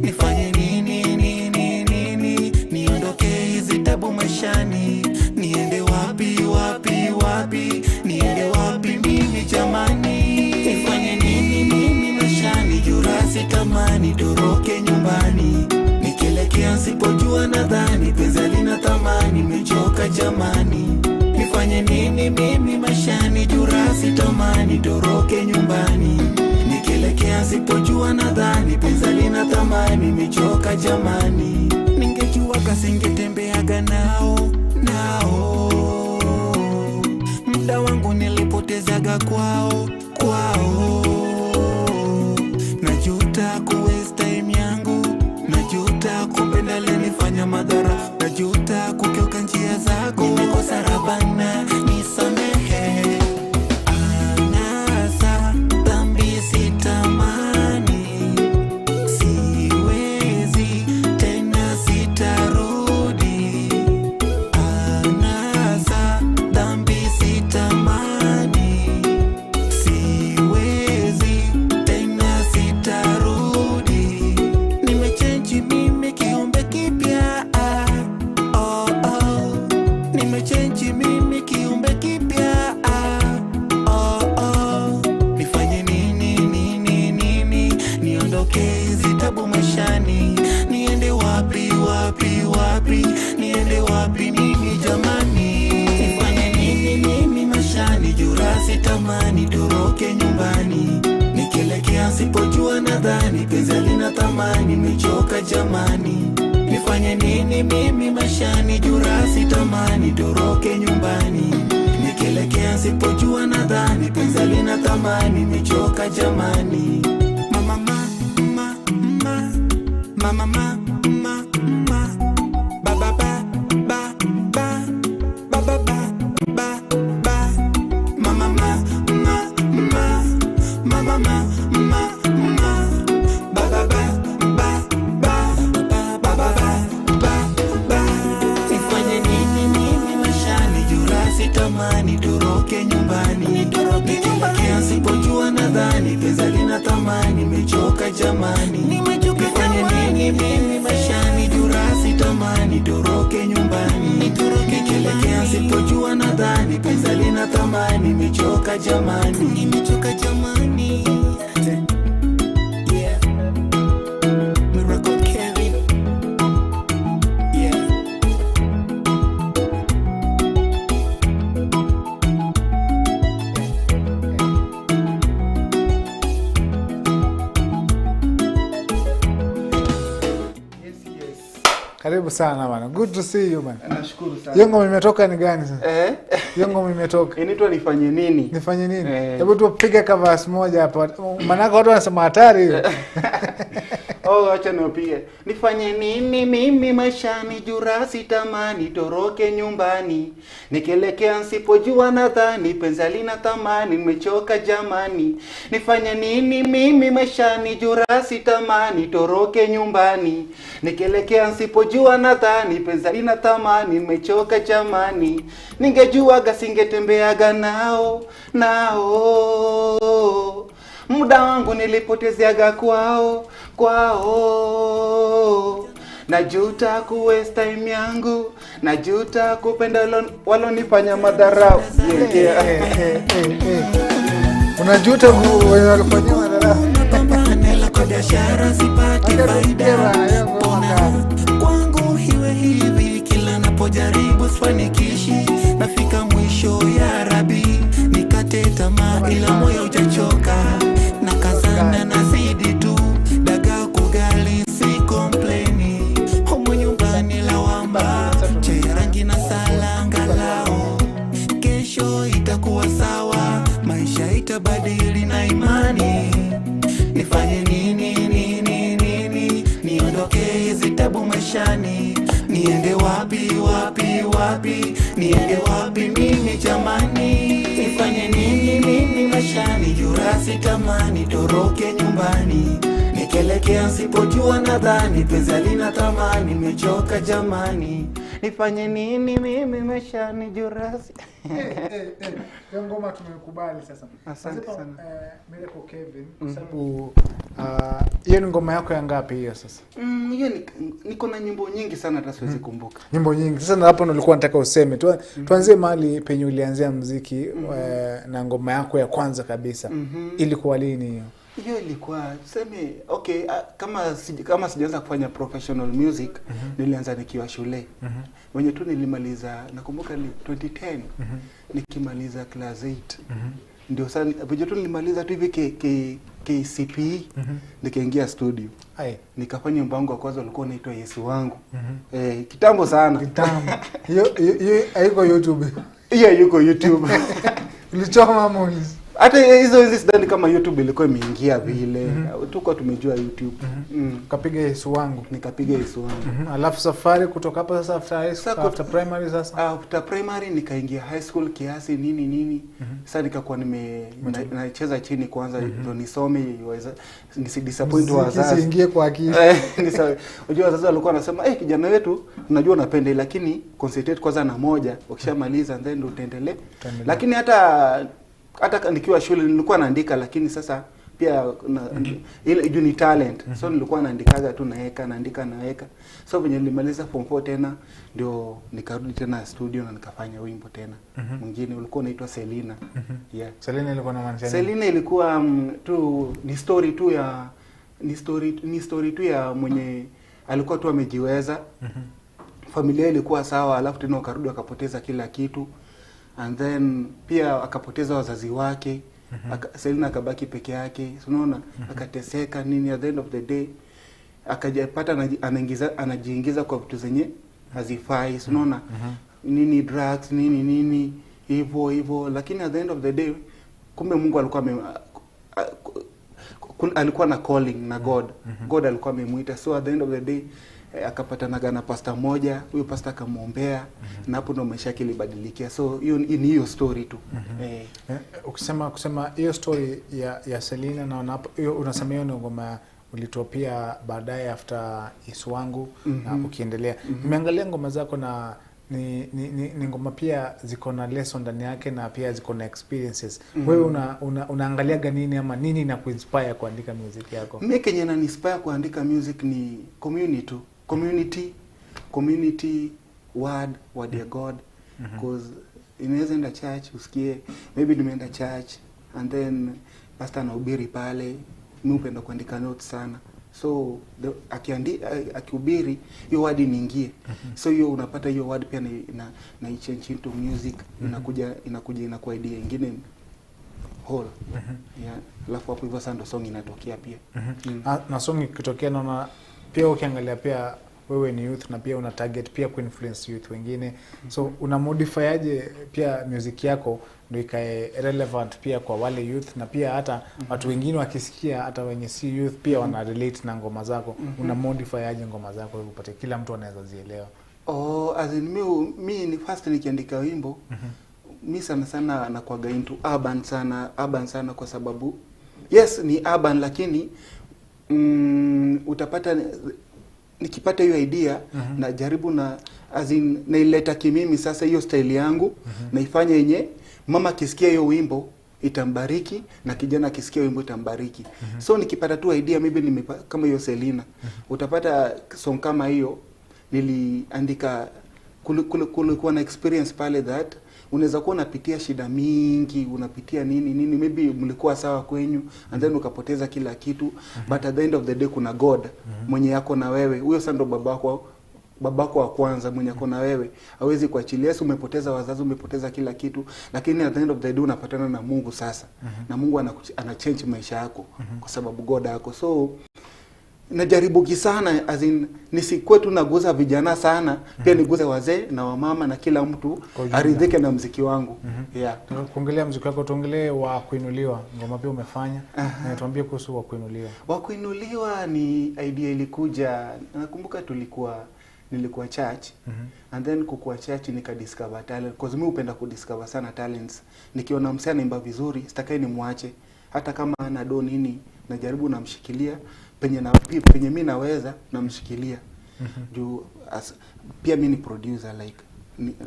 Speaker 14: Nifanye nini niondoke hizi tabu maishani, niende wapi niende wapi mimi jamani, nifanye nini maishani, jurasi tamani toroke nyumbani, nikielekea sipojua nadhani penzi lina thamani, nimechoka jamani, nifanye nini mimi maishani, jurasi tamani toroke nyumbani, nikielekea sipojua nadhani penzi lina thamani, nimechoka jamani, ningejua kasingetembeaga nao muda wangu nilipotezaga kwao najuta kuwaste time yangu, najuta kumpenda lenifanya madhara, najuta kukiuka njia zako, nimekosa Rabana nisamehe, anasa dhambi sitamani, siwezi tena sitarudi, anasa dhambi sitamani, siwezi tena sitarudi, nimechange mimi kiumbe kipya, niondoke zitabu maishani. Niende wapi wapi wapi, niende wapi mimi jamani? Nifanye nini mimi maishani? Jura sitamani toroke nyumbani. Nikielekea sipojua nadhani penzi lina thamani, nimechoka jamani. Nifanye nini mimi maishani? Jura sitamani toroke nyumbani. Nikielekea sipojua nadhani penzi lina thamani, nimechoka jamani. Mama mama mama mama mama mama baba ba ba ba baba ba ba ba mama mama mama mama mama mama baba ba ba ba baba ba ba. Nifanye nini mimi maishani? Jura sitamani toroke nyumbani. Nikielekea sipojua nadhani penzi lina thamani, nimechoka jamani. Nifanye nini mimi maishani? Jura sitamani toroke nyumbani. Nikielekea sipojua nadhani penzi lina thamani, nimechoka jamani. Nimechoka jamani. Yeah. Miracle Kevin. Yeah.
Speaker 1: Karibu sana bana. Good to see you man.
Speaker 15: Nashukuru sana.
Speaker 1: Hiyo ngoma imetoka ni gani sasa? Hiyo ngoma imetoka.
Speaker 15: Inaitwa Nifanye Nini?
Speaker 1: Nifanye nini? Hebu tupige cover moja hapa. Maana watu wanasema hatari hiyo.
Speaker 15: Acha niopige. Nifanye nini mimi maishani? Jura sitamani toroke nyumbani. Nikielekea nsipojua nadhani penzi lina thamani, nimechoka jamani. Nifanye nini mimi maishani? Jura sitamani toroke nyumbani. Nikielekea nsipojua nadhani penzi lina thamani, nimechoka jamani. Ningejuaga singetembeaga nao muda wangu nilipotezeaga kwao. Najuta ku waste time yangu, najuta kupenda walonifanya madharau.
Speaker 1: Unajuta walifanyia madharau.
Speaker 14: Kwa biashara sipati faida. Kwangu hiwe hivi, kila napojaribu sifanikishi. Nafika mwisho ya Rabi, nikate tamaa ila moyo hujachoka. Nakazana nazidi tu, daga kugali si kompleni. Homo nyumbani lawamba, chai rangi na salanga lao. Kesho itakuwa sawa, maisha itabadili na imani. Nifanye nini nini nini? Niondoke zitabu maishani. Niende wapi wapi wapi, niende wapi mimi jamani? Nifanye nini mimi maishani? Jura sitamani toroke nyumbani. Nikielekea nsipojua nadhani penzi lina thamani, nimechoka jamani. Nifanye nini mimi maishani? Jura
Speaker 1: Hiyo ngoma tumekubali sasa.
Speaker 15: Asante sana.
Speaker 1: Miracle Kevin, kwa sababu hiyo ni ngoma yako ya ngapi hiyo sasa?
Speaker 15: Hiyo niko na nyimbo nyingi sana hata siwezi kumbuka.
Speaker 1: Nyimbo nyingi. Sasa hapo nilikuwa nataka useme. Tuanzie mahali penye ulianzia muziki na ngoma yako ya kwanza kabisa. Ilikuwa lini hiyo?
Speaker 15: Hiyo ilikuwa tuseme kama sijaanza kufanya professional music, nilianza nikiwa shule. Wenye tu nilimaliza nakumbuka ni 2010 nikimaliza class 8. Ndio sana wenye tu nilimaliza tu hivi KCPE nikaingia studio. Nikafanya mpango wa kwanza ulikuwa unaitwa Yesu Wangu. Kitambo sana.
Speaker 1: Kitambo. Hiyo haiko YouTube.
Speaker 15: Hiyo yuko YouTube.
Speaker 1: Ulichoma movies.
Speaker 15: Hata hizo sidhani kama YouTube ilikuwa imeingia vile. Tulikuwa tumejua YouTube.
Speaker 1: Ukapiga Yesu Wangu.
Speaker 15: Nikapiga Yesu Wangu.
Speaker 1: Alafu safari kutoka hapo sasa after primary sasa.
Speaker 15: After primary nikaingia high school kiasi nini. Sasa nikakuwa nacheza chini kwanza ndio nisome nisidisappoint wazazi.
Speaker 1: Nisiingie kwa akili.
Speaker 15: Unajua wazazi walikuwa wanasema kijana wetu unajua unapenda lakini concentrate kwanza na moja, ukishamaliza then utaendelea. Lakini hata nikiwa shule nilikuwa naandika, lakini sasa pia ile ni talent. So nilikuwa naandikaga tu naandika. So venye nilimaliza form 4 tena ndio nikarudi tena studio na nikafanya wimbo tena. Mwingine ulikuwa unaitwa Selina.
Speaker 1: Selina ilikuwa na maana.
Speaker 15: Selina ilikuwa tu ni story tu ya ni story tu ya mwenye alikuwa tu amejiweza. Familia ilikuwa sawa, alafu tena akarudi akapoteza kila kitu. And then pia akapoteza wazazi wake. Selina akabaki peke yake. Unaona? Akateseka nini, at the end of the day akajapata anajiingiza kwa vitu zenye hazifai. Unaona? Nini drugs, nini hivyo, lakini at the end of the day kumbe Mungu alikuwa na calling na God. God alikuwa amemuita. So at the end of the day akapatana na pastor moja, huyo pastor akamuombea na hapo ndo maisha yake ilibadilikia. So hiyo story tu.
Speaker 1: Kusema hiyo story ya Selina, na hapo unasema hiyo ngoma ulitopia baadaye after Yesu wangu na ukiendelea. Nimeangalia ngoma zako na ni ngoma pia ziko na lesson ndani yake na pia ziko na experiences. Wewe unaangalia nini ama nini na kuinspire kuandika music yako?
Speaker 15: Mimi kenye na inspire kuandika music ni community word ya God. Because inaweza enda church usikie maybe nimeenda church and then pastor anahubiri pale, mimi upenda kuandika notes sana. So akihubiri hiyo word niingie. So hiyo unapata hiyo word pia na change into music, inakuja inakuwa idea nyingine whole. Yeah, alafu hapo hivyo sasa song inatokea pia.
Speaker 1: Na song ikitokea naona pia ukiangalia pia wewe ni youth na pia una target pia kuinfluence youth wengine. So una modify aje pia music yako ndio ikae relevant pia kwa wale youth na pia hata watu wengine wakisikia hata wenye si youth pia wana relate na ngoma zako. Una modify aje ngoma zako ili upate kila mtu anaweza zielewa?
Speaker 15: As in mimi ni first nikiandika wimbo mimi sana nakuaga into urban sana kwa sababu yes ni urban, lakini utapata nikipata hiyo idea na jaribu na as in naileta kimimi sasa hiyo style yangu naifanya yenye mama akisikia hiyo wimbo itambariki na kijana akisikia wimbo itambariki. So nikipata tu idea maybe kama hiyo Selina, utapata song kama hiyo niliandika kulikuwa na experience pale that unaweza kuwa unapitia shida mingi, unapitia nini maybe mlikuwa sawa kwenyu and then ukapoteza kila kitu, but at the end of the day kuna God mwenye yako na wewe. Huyo sasa ndo babako wa kwanza mwenye yako na wewe. Hawezi kuachilia. Yesu umepoteza wazazi, umepoteza kila kitu, lakini at the end of the day unapatana na Mungu sasa. Na Mungu anachange maisha yako kwa sababu God yako. So najaribu sana as in nisikuwe tu naguza vijana sana, pia niguze wazee na wamama na kila mtu aridhike na muziki wangu. Yeah.
Speaker 1: Kuongelea muziki wako tuongelee wa kuinuliwa. Ngoma pia umefanya. Na tuambie kuhusu wa kuinuliwa.
Speaker 15: Wa kuinuliwa ni idea ilikuja, nakumbuka nilikuwa church and then kukua church nikadiscover talent, because mimi upenda kudiscover sana talents. Nikiona msanii anaimba vizuri sitakai nimwache hata kama ana do nini, najaribu namshikilia penye mimi naweza namshikilia. Juu pia mimi ni producer, like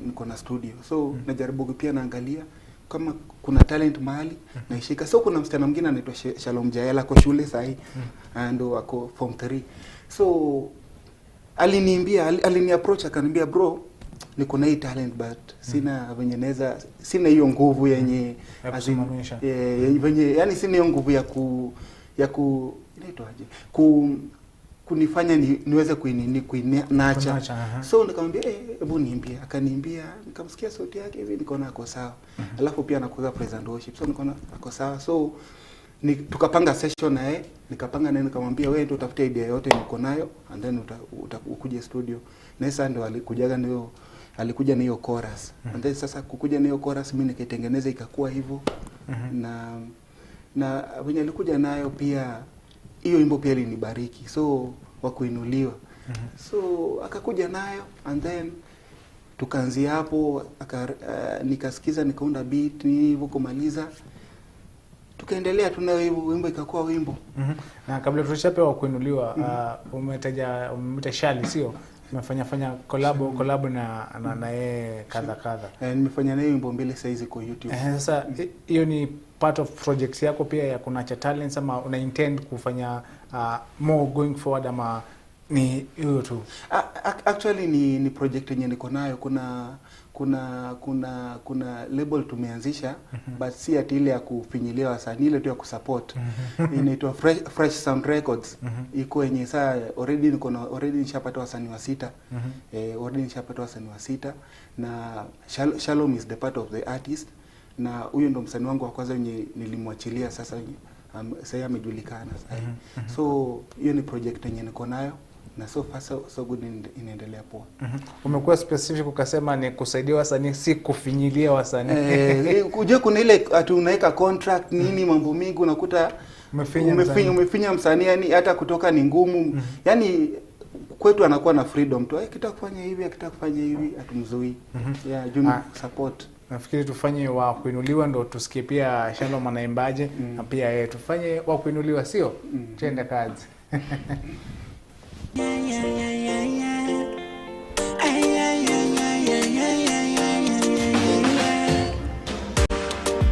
Speaker 15: niko na studio, so najaribu pia naangalia kama kuna talent mahali naishika. So kuna msichana mwingine anaitwa Shalom Jaela kwa shule sahi ndo ako form 3. So alini approach akaniambia, bro niko na hii talent but sina venye naweza, sina hiyo nguvu yenye venye, yani sina hiyo nguvu ya ku inaitwaje kunifanya niweze kuinacha. So nikamwambia hebu niimbie. Akaniimbia, nikamsikia sauti yake hivi nikaona ako sawa. Alafu pia anakuza praise and worship, so nikaona ako sawa. So tukapanga session naye, nikapanga naye, nikamwambia wewe ndio utafuta idea yote niko nayo and then ukuje studio. Na sasa ndio alikuja na hiyo chorus. And then sasa kukuja na hiyo chorus mimi nikaitengeneza ikakuwa hivyo. Na wenye alikuja nayo pia hiyo wimbo pia ilinibariki. So wa kuinuliwa. So akakuja nayo and then tukaanzia hapo, nikasikiza, nikaunda beat hivyo kumaliza. Tukaendelea tunayo hivyo, wimbo ikakuwa wimbo.
Speaker 1: Na kabla tulishapewa kuinuliwa, umetaja Shali sio? Umefanya collab na yeye kadha.
Speaker 15: Nimefanya naye wimbo mbili sasa hizi kwa YouTube.
Speaker 1: Sasa hiyo ni part of projects yako pia ya kunacha talents ama una intend kufanya more going forward, ama Ni hiyo tu.
Speaker 15: Actually ni project yenye niko nayo. Kuna label tumeanzisha but si ati ile ya kufinyilia wasanii, ile tu ya kusupport. Inaitwa Fresh Sound Records. Iko yenye saa already nishapata wasanii wa 6. Already nishapata wasanii wa 6 na Shalom is the part of the artist, na huyo ndo msanii wangu wa kwanza yenye nilimwachilia sasa sasa amejulikana sasa. So hiyo ni project yenye niko nayo na so far so good, inaendelea poa.
Speaker 1: Umekuwa specific ukasema ni kusaidia wasanii, si kufinyilia wasanii.
Speaker 15: Kujua kuna ile ati unaweka contract nini mambo mingi, unakuta umefinya msanii, yani hata kutoka ni ngumu. Yani kwetu anakuwa na freedom tu, akitaka kufanya hivi, akitaka kufanya hivi atumzui. Support.
Speaker 1: Nafikiri tufanye wa kuinuliwa ndo tusikie pia Shalom anaimbaje, na pia tufanye wa kuinuliwa, sio? Twende kazi.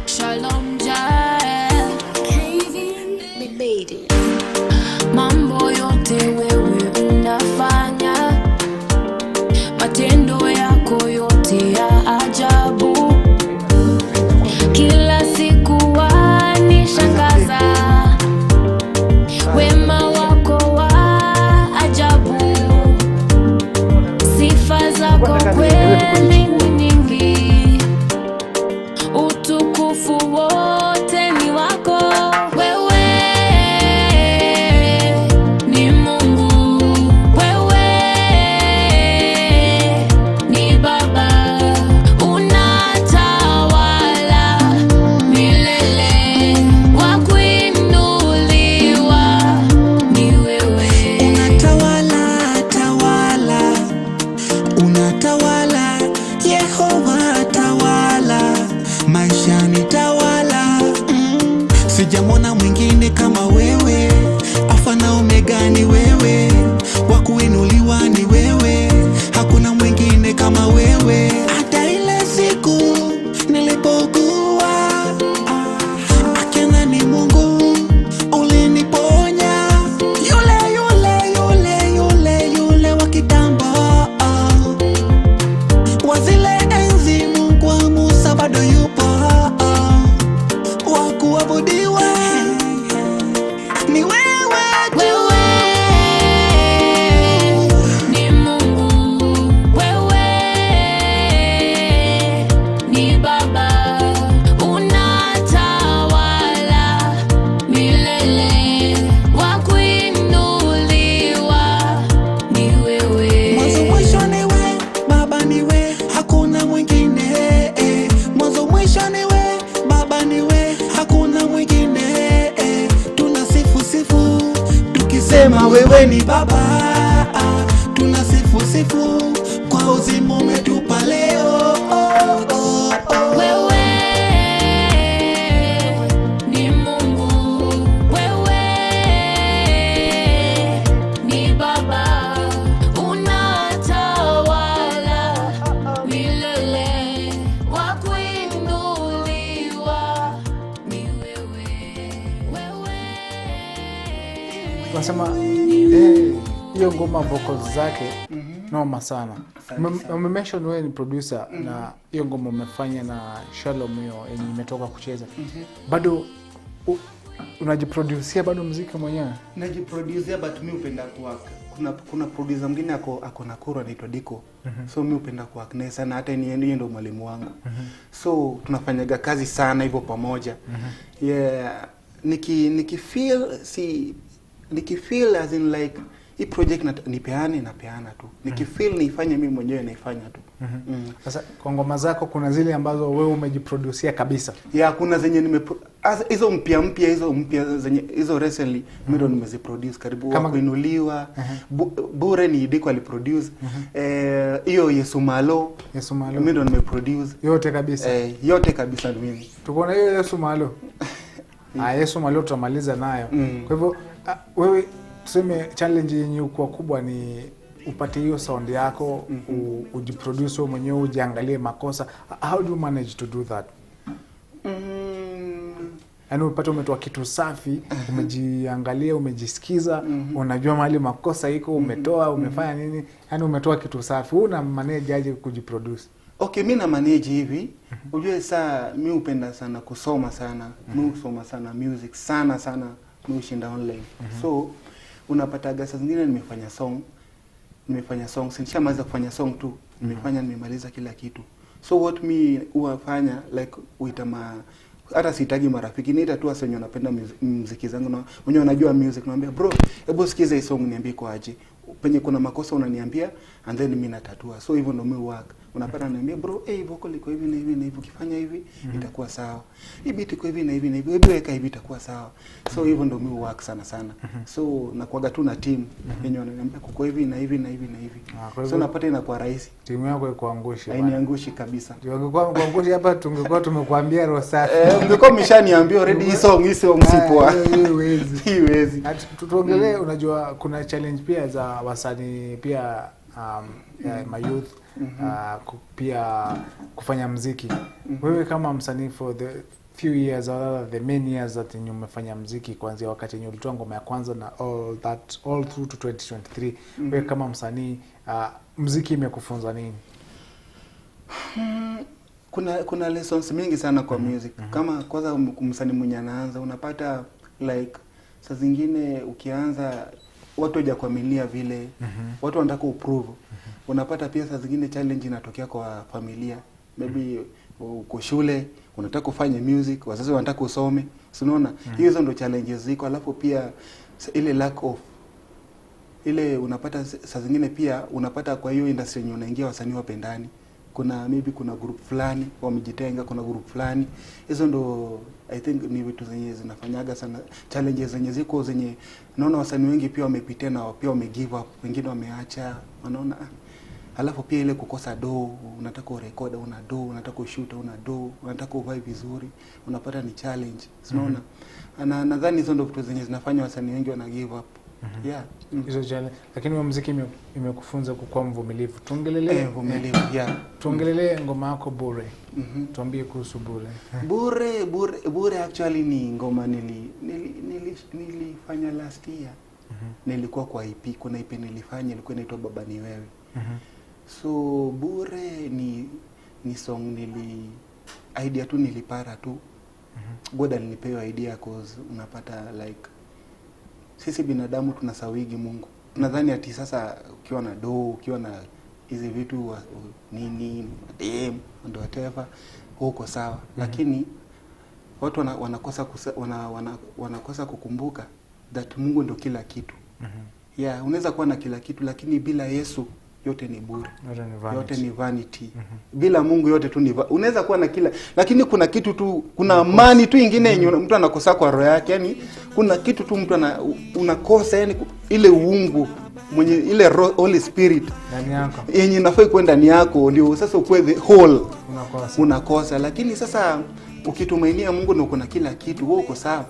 Speaker 16: Shalom Jael, baby. Mambo yote wewe unafanya, matendo yako yote ya ajabu, kila siku wanishangaza, wema wako wa ajabu, sifa zako kweli ni nyingi, utukufu wote ni wako. Wewe ni Mungu, wewe ni Baba, unatawala milele, wa kuinuliwa ni wewe.
Speaker 14: Unatawala, tawala, unatawala, Yehova tawala, maisha ni tawala. Sijamona mwingine kama wewe, Alfa na Omega ni wewe, wa kuinuliwa ni wewe, hakuna mwingine kama wewe. Hata ile siku nilipokuwa akiana ni Mungu uliniponya, yule wa kitambo, wa zile enzi Mungu wa Musa bado yupo, wa kuabudiwa ni wewe.
Speaker 16: Wewe ni Mungu, wewe ni Baba, unatawala milele, wa kuinuliwa ni wewe.
Speaker 14: Mwanzo mwisho ni we, Baba ni we, hakuna mwingine. Mwanzo mwisho ni we, Baba ni we, hakuna mwingine. Tunasifu sifu tukisema wewe ni Baba, tunasifu sifu kwa uzima umetupa leo.
Speaker 16: Wewe ni Mungu, wewe ni Baba, unatawala milele, wa kuinuliwa ni wewe.
Speaker 1: Tunasema hiyo ngoma vocals zake noma sana. Umemention wewe ni producer na hiyo ngoma umefanya na Shalom, hiyo yenye imetoka kucheza. Bado unajiproducea bado muziki mwenyewe?
Speaker 15: Najiproducea but mimi upenda kuwork. Kuna producer mwingine ako na koro anaitwa Diko. So mimi upenda kuwork naye sana, hata yeye ndio mwalimu wangu. So tunafanyaga kazi sana hivyo pamoja. Nikifeel as in like hii project napeana tu. Nikifeel niifanye mimi mwenyewe naifanya tu.
Speaker 1: Sasa kwa ngoma zako kuna zile ambazo wewe umejiproducea kabisa?
Speaker 15: Kuna zenye hizo mpya zenye hizo recently mimi ndo nimeziproduce karibu wa kuinuliwa. Bure ni Diko aliproduce. Hiyo Yesu Malo mimi ndo nimeproduce
Speaker 1: yote kabisa.
Speaker 15: Yote kabisa mimi.
Speaker 1: Tuko na hiyo Yesu Malo. Yesu Malo tutamaliza nayo. Kwa hivyo wewe tuseme challenge yenye kwa kubwa ni upate hiyo sound yako, ujiproduce mwenyewe, ujiangalie makosa. How do you manage to do that? Yaani upate umetoa kitu safi, umejiangalia, umejisikiza, unajua mahali makosa iko, umetoa, umefanya nini, yaani umetoa kitu safi. Una manage aje kujiproduce?
Speaker 15: Okay, mimi na manage hivi. Unajua saa mimi upenda sana kusoma sana. Mimi husoma sana music sana. Mimi ushinda online. So unapata saa zingine nimefanya song, nishamaliza kufanya song tu, nimemaliza kila kitu. So what me huafanya like hata sihitaji marafiki, niita tu wase wenye wanapenda muziki zangu na wenye wanajua music, naambia bro, hebu sikiza hii song niambie kwa aje. Penye kuna makosa unaniambia and then mimi natatua. So hivyo ndio mimi work. Unapata niambia bro, vocal iko hivi na hivi na hivi, ukifanya hivi itakuwa sawa. Hii beat iko hivi na hivi na hivi, hebu weka hivi itakuwa sawa. So hivyo ndio mimi work sana. So nakuaga tu na team yenye wananiambia kuko hivi na hivi na hivi na hivi. So napata inakuwa rahisi.
Speaker 1: Timu yako ikuangusha.
Speaker 15: Hainiangushi kabisa.
Speaker 1: Ungekuwa kuangusha hapa tungekuwa tumekuambia roho safi.
Speaker 15: Ungekuwa umeshaniambia already hii song si poa. Hiwezi.
Speaker 1: Tuongelee, unajua kuna challenge pia za wasanii pia my youth pia kufanya muziki. Wewe kama msanii for the few years or the many years that you umefanya muziki kuanzia wakati ulitoa ngoma ya kwanza na all through to 2023, wewe kama msanii muziki imekufunza nini?
Speaker 15: Kuna lessons mingi sana kwa music. Kama kwanza msanii mwenye anaanza unapata like saa zingine ukianza watu hawajakuaminia vile, watu wanataka uprove. Unapata pia saa zingine challenge inatokea kwa familia. Maybe uko shule, unataka kufanya music, wazazi wanataka usome. Unaona? Hizo ndo challenges ziko. Alafu pia ile lack of ile unapata saa zingine pia unapata kwa hiyo industry yenye unaingia wasanii wapendani. Maybe kuna group fulani wamejitenga, kuna group fulani. Hizo ndo I think ni vitu zenye zinafanyaga sana, challenges zenye ziko zenye naona wasanii wengi pia wamepitia na pia wamegive up, wengine wameacha, wanaona. Alafu pia ile kukosa do, unataka urekodi una do, unataka ushoot una do, unataka uvae vizuri, unapata ni challenge. Unaona? Na nadhani hizo ndo vitu zenye zinafanya wasanii wengi wana give up. Yeah.
Speaker 1: Hizo challenge. Lakini muziki imekufunza kuwa mvumilivu. Tuongelelee
Speaker 15: mvumilivu. Yeah.
Speaker 1: Tuongelelee ngoma yako Bure. Tuambie kuhusu Bure.
Speaker 15: Bure actually ni ngoma nilifanya last year. Nilikuwa kwa EP, kuna EP nilifanya ilikuwa inaitwa Baba Ni Wewe. So Bure ni song idea tu nilipara tu. God alinipewa idea cause unapata like sisi binadamu tunasawigi Mungu. Tunadhani ati sasa ukiwa na ukiwa na hizi vitu nini, and whatever, huko sawa. Lakini watu wanakosa kukumbuka that Mungu ndio kila kitu. Yeah, unaweza kuwa na kila kitu lakini bila Yesu yote ni bure. Yote ni vanity. Bila Mungu yote tu ni unaweza kuwa na kila lakini kuna kitu tu, kuna amani tu ingine yenye mtu anakosa kwa roho yake. Yani kuna kitu tu mtu unakosa, yani ile uungu mwenye ile Holy Spirit
Speaker 1: ndani yako
Speaker 15: yenye inafai kwenda ndani yako ndio sasa ukwe the whole unakosa. Lakini sasa ukitumainia Mungu na uko na kila kitu wewe uko sawa.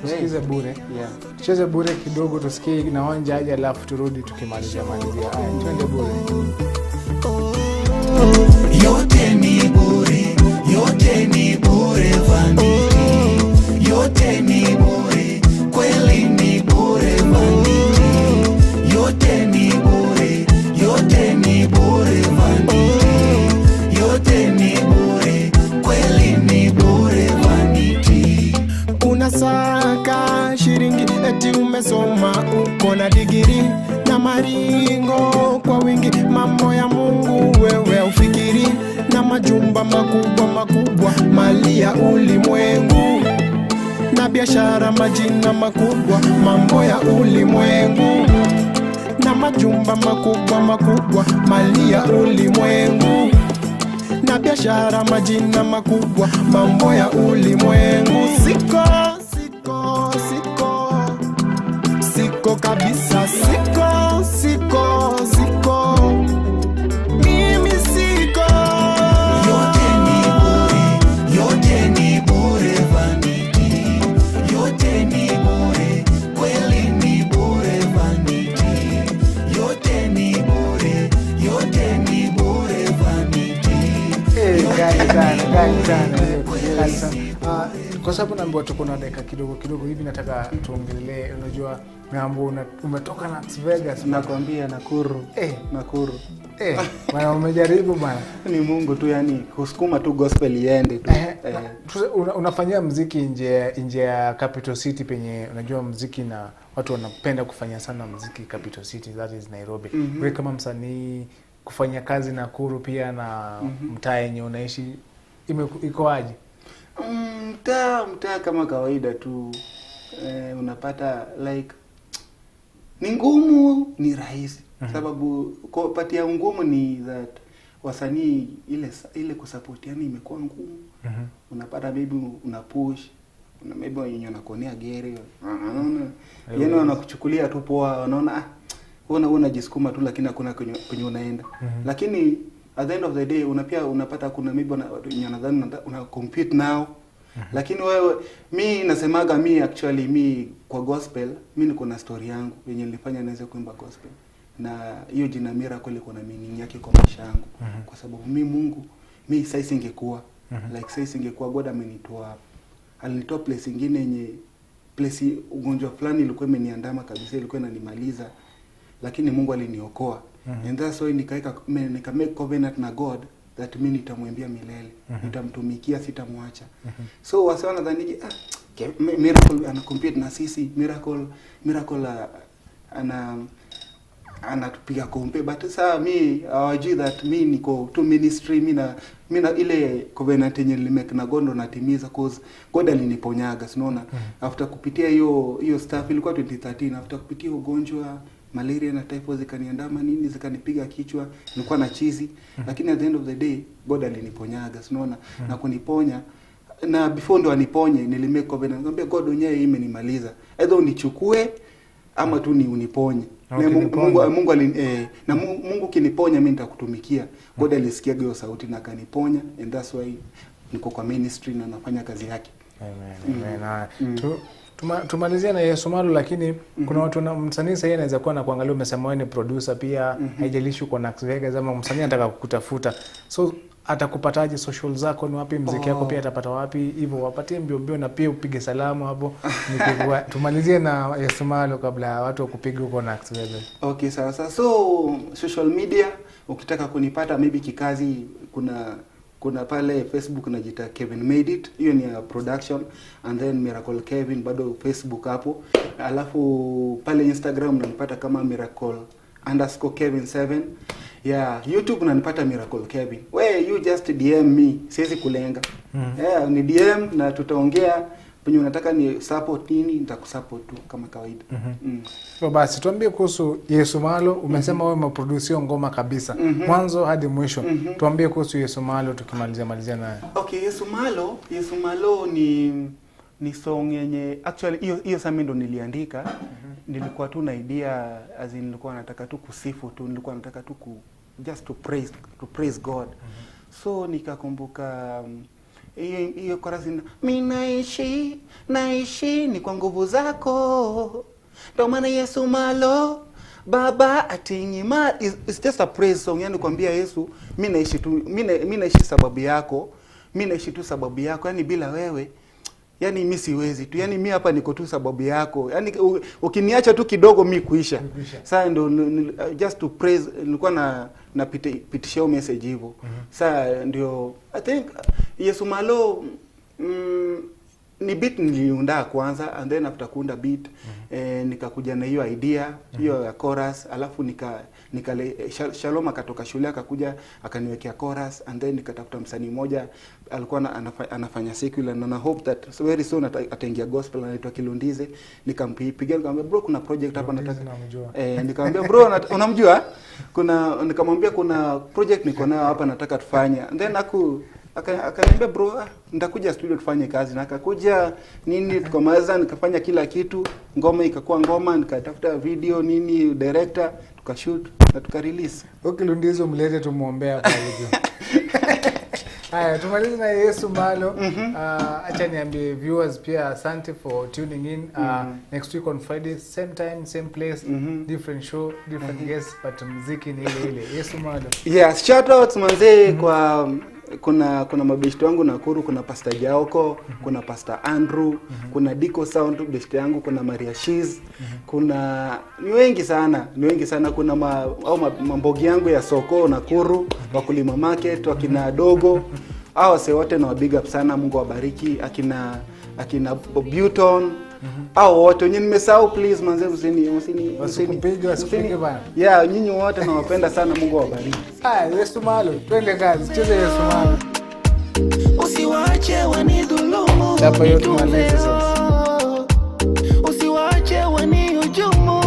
Speaker 1: Tusikize Bure.
Speaker 15: Yeah.
Speaker 1: Tucheze Bure kidogo tusikie naonja aje alafu turudi tukimalizia. Twende Bure.
Speaker 14: Yote ni bure, yote ni bure vanity. Yote ni bure, kweli ni bure vanity. Yote ni bure, yote ni bure vanity. Yote ni bure, kweli ni bure vanity. Unasaka shilingi eti umesoma uko na digiri na maringo kwa wingi, mambo ya Mungu wewe ufikiri, na majumba makubwa mali ya ulimwengu, na biashara majina makubwa, mambo ya ulimwengu, na majumba makubwa mali ya ulimwengu, na biashara majina makubwa, mambo ya ulimwengu. Siko kabisa, siko mimi siko. Yote ni bure vanity. Yote ni bure, kweli ni bure vanity. Yote ni bure vanity.
Speaker 1: Kali sana. Kwa sababu naambiwa tuko na dakika kidogo hivi, nataka tuongelee, unajua naambiwa umetoka Las Vegas.
Speaker 15: Nakwambia Nakuru. Nakuru.
Speaker 1: Bwana umejaribu bwana.
Speaker 15: Ni Mungu tu, yani kusukuma tu gospel iende tu.
Speaker 1: Unafanyia muziki nje ya Capital City penye unajua muziki na watu wanapenda kufanya sana muziki Capital City, that is Nairobi. Wewe kama msanii kufanya kazi Nakuru pia na mtaa yenye unaishi iko aje?
Speaker 15: Mtaa kama kawaida tu. Unapata like ni ngumu ni rahisi. Sababu kupatia ngumu ni that wasanii ile kusupport yani imekuwa ngumu. Unapata maybe una push, maybe wenye wanakonea gere, unaona yani wanakuchukulia tu poa, wanaona unajisukuma tu lakini hakuna kwenye unaenda. Lakini at the end of the day unapata kuna maybe wanadhani una compete now. Lakini wewe mimi nasemaga actually kwa gospel niko na story yangu yenye nilifanya niweze kuimba gospel. Na hiyo jina Miracle iko na meaning yake kwa maisha yangu. Kwa sababu Mungu sasa singekuwa like sasa singekuwa God amenitoa. Alinitoa place nyingine yenye place ugonjwa fulani ilikuwa imeniandama kabisa, ilikuwa inanimaliza. Lakini Mungu aliniokoa. And that's why nika make covenant na God that mimi nitamwambia milele. Nitamtumikia, sitamwacha. So wase wanadhani Miracle ana compete na sisi. Miracle anatupiga kompe, but sasa hawajui that niko to ministry, mimi ile covenant yenye nilimake na God ndo natimiza, cause God aliniponyaga, unaona. After kupitia hiyo stuff ilikuwa 2013, after kupitia ugonjwa malaria na typhoid zikaniandama zikanipiga kichwa, nilikuwa na chizi. Lakini at the end of the day God aliniponyaga, unaona. Na kuniponya na before ndo aniponye nilimake covenant, ngambia God unyaye imenimaliza, either unichukue ama tu ni uniponye. Na Mungu kiniponya mimi nitakutumikia. God alisikia hiyo sauti na akaniponya, and that's why niko kwa ministry na nafanya kazi yake.
Speaker 1: Amen. Tumalizia na Yesu Malo, lakini kuna watu na msanii sasa anaweza kuwa na kuangalia, umesema wewe ni producer pia, haijalishi uko Las Vegas ama msanii anataka kukutafuta. So atakupataje? Social zako ni wapi? Muziki yako pia atapata wapi? Hivyo wapatie mbio na pia upige salamu hapo. Tumalizie na Yesu Malo kabla watu wakupiga huko Las Vegas.
Speaker 15: Okay, sawa. So social media ukitaka kunipata maybe kikazi, kuna pale Facebook najiita Kevin Made It, hiyo ni production, and then Miracle Kevin bado Facebook hapo. Alafu pale Instagram unanipata kama Miracle_Kevin7. YouTube unanipata Miracle Kevin. You just DM me, siwezi kulenga. Ni DM na tutaongea penye unataka ni support nini, nitakusupport tu kama kawaida.
Speaker 1: So basi tuambie kuhusu Yesu Malo. Umesema wewe umeproduce ngoma kabisa mwanzo hadi mwisho. Tuambie kuhusu Yesu Malo tukimalizia naye.
Speaker 15: Okay, Yesu Malo ni song yenye actually hiyo sami ndo niliandika. Nilikuwa tu na idea nilikuwa nataka tu kusifu tu, nilikuwa nataka tu just to praise God. So nikakumbuka hiyo chorus, mimi naishi ni kwa nguvu zako, ndio maana Yesu Malo baba atinyima. It's just a praise song, yani kuambia Yesu mimi naishi tu, mimi naishi sababu yako, yani bila wewe yani mimi siwezi tu, yani mimi hapa niko tu sababu yako, yani ukiniacha tu kidogo mimi kuisha. Sasa ndo just to praise, nilikuwa na pitisha message hivyo. Sasa ndio I think Yesu Malo ni beat niliunda kwanza, and then after kuunda beat nikakuja na hiyo idea hiyo ya chorus, alafu Shalom akatoka shule akakuja akaniwekea chorus, and then nikatafuta msanii mmoja alikuwa anafanya secular, na hope that very soon ataingia gospel, anaitwa Kilundize. Nikampigia nikamwambia bro, kuna project hapa nataka nikamwambia bro unamjua, nikamwambia kuna project niko nayo hapa nataka tufanye, and then akaniambia bro nitakuja studio tufanye kazi, na akakuja tukamaliza, nikafanya kila kitu, ngoma ikakuwa ngoma, nikatafuta video director, tukashoot na tukarelease.
Speaker 1: Kilundizo mlete tumuombea kwa hivyo. Haya, tumalize na Yesu Malo. Acha niambie viewers pia asante for tuning in. Next week on Friday, same time, same place, different show, different guests, but muziki ni ile. Yesu Malo.
Speaker 15: Yes, shout out manze kwa kuna mabeshte wangu Nakuru, kuna Pastor Jaoko, kuna Pastor Andrew, kuna Diko Sound beshte yangu, kuna Maria Shiz, kuna ni wengi sana, kuna mambogi yangu ya soko Nakuru, Wakulima Market, wakina Dogo. Hao wote na big up sana, Mungu awabariki. Akina Buton, hao wote nyinyi nimesahau, please manze, msini bana. Yeah, nyinyi wote nawapenda sana, Mungu awabariki.
Speaker 1: Yesu malo, twende kazi, cheze Yesu malo.
Speaker 14: Usiwache wanidhulumu.
Speaker 1: Hapa yote maliza sasa.
Speaker 14: Usiwache wanihujumu.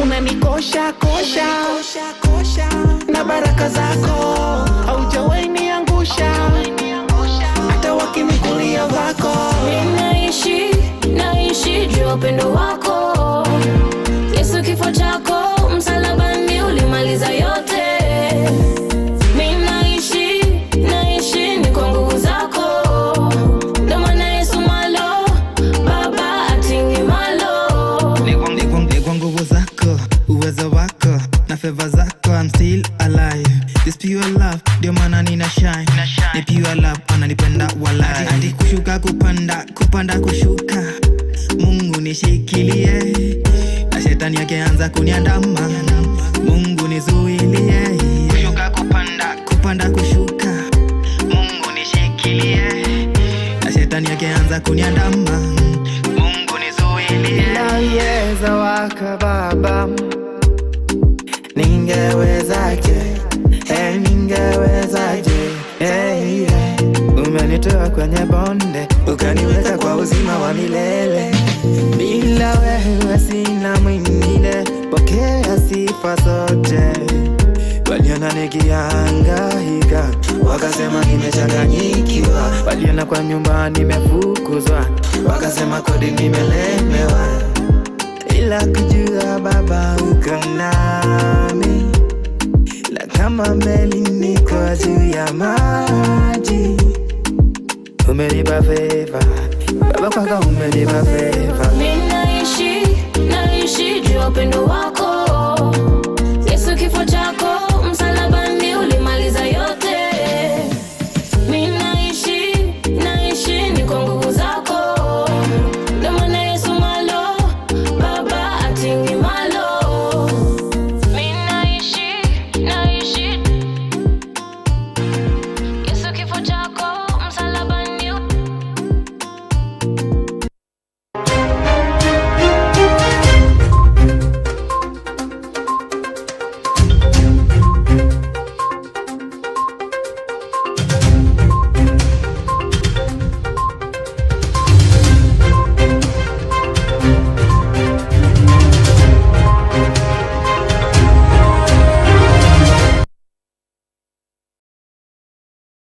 Speaker 14: Unanikosha na baraka zako. Haujawahi niangusha. Hata wakinikulia wako.
Speaker 16: Naishi juu ya upendo wako. Yesu kifo chako msalabani ulimaliza yote. Mimi naishi ni kwa nguvu zako. Ndio maana Yesu malo, Baba atingi malo.
Speaker 17: Ni kwa nguvu zako, uwezo wako na favor zako, I'm still alive. This pure love, ndio maana nina shine. Ni pure love, ananipenda walai. Hadi kushuka kupanda kushuka. Mungu nishikilie, na shetani akianza kuniandama, Mungu nizuilie. Kushuka kupanda kushuka. Mungu nishikilie, na shetani akianza kuniandama, Mungu nizuilie.
Speaker 18: Na uwezo wako Baba, ningewezaje? Umenitoa kwenye bonde, ukaniweka kwa uzima wa milele. Bila wewe sina mwingine, pokea sifa zote. Waliona nikihangaika, wakasema nimechanganyikiwa. Waliona kwa nyumba nimefukuzwa, wakasema kodi nimelemewa. Ila kujua Baba uko nami, na kama meli niko juu ya maji. Umenipa favor, Baba, kwako umenipa favor.
Speaker 16: Mimi naishi juu ya upendo wako.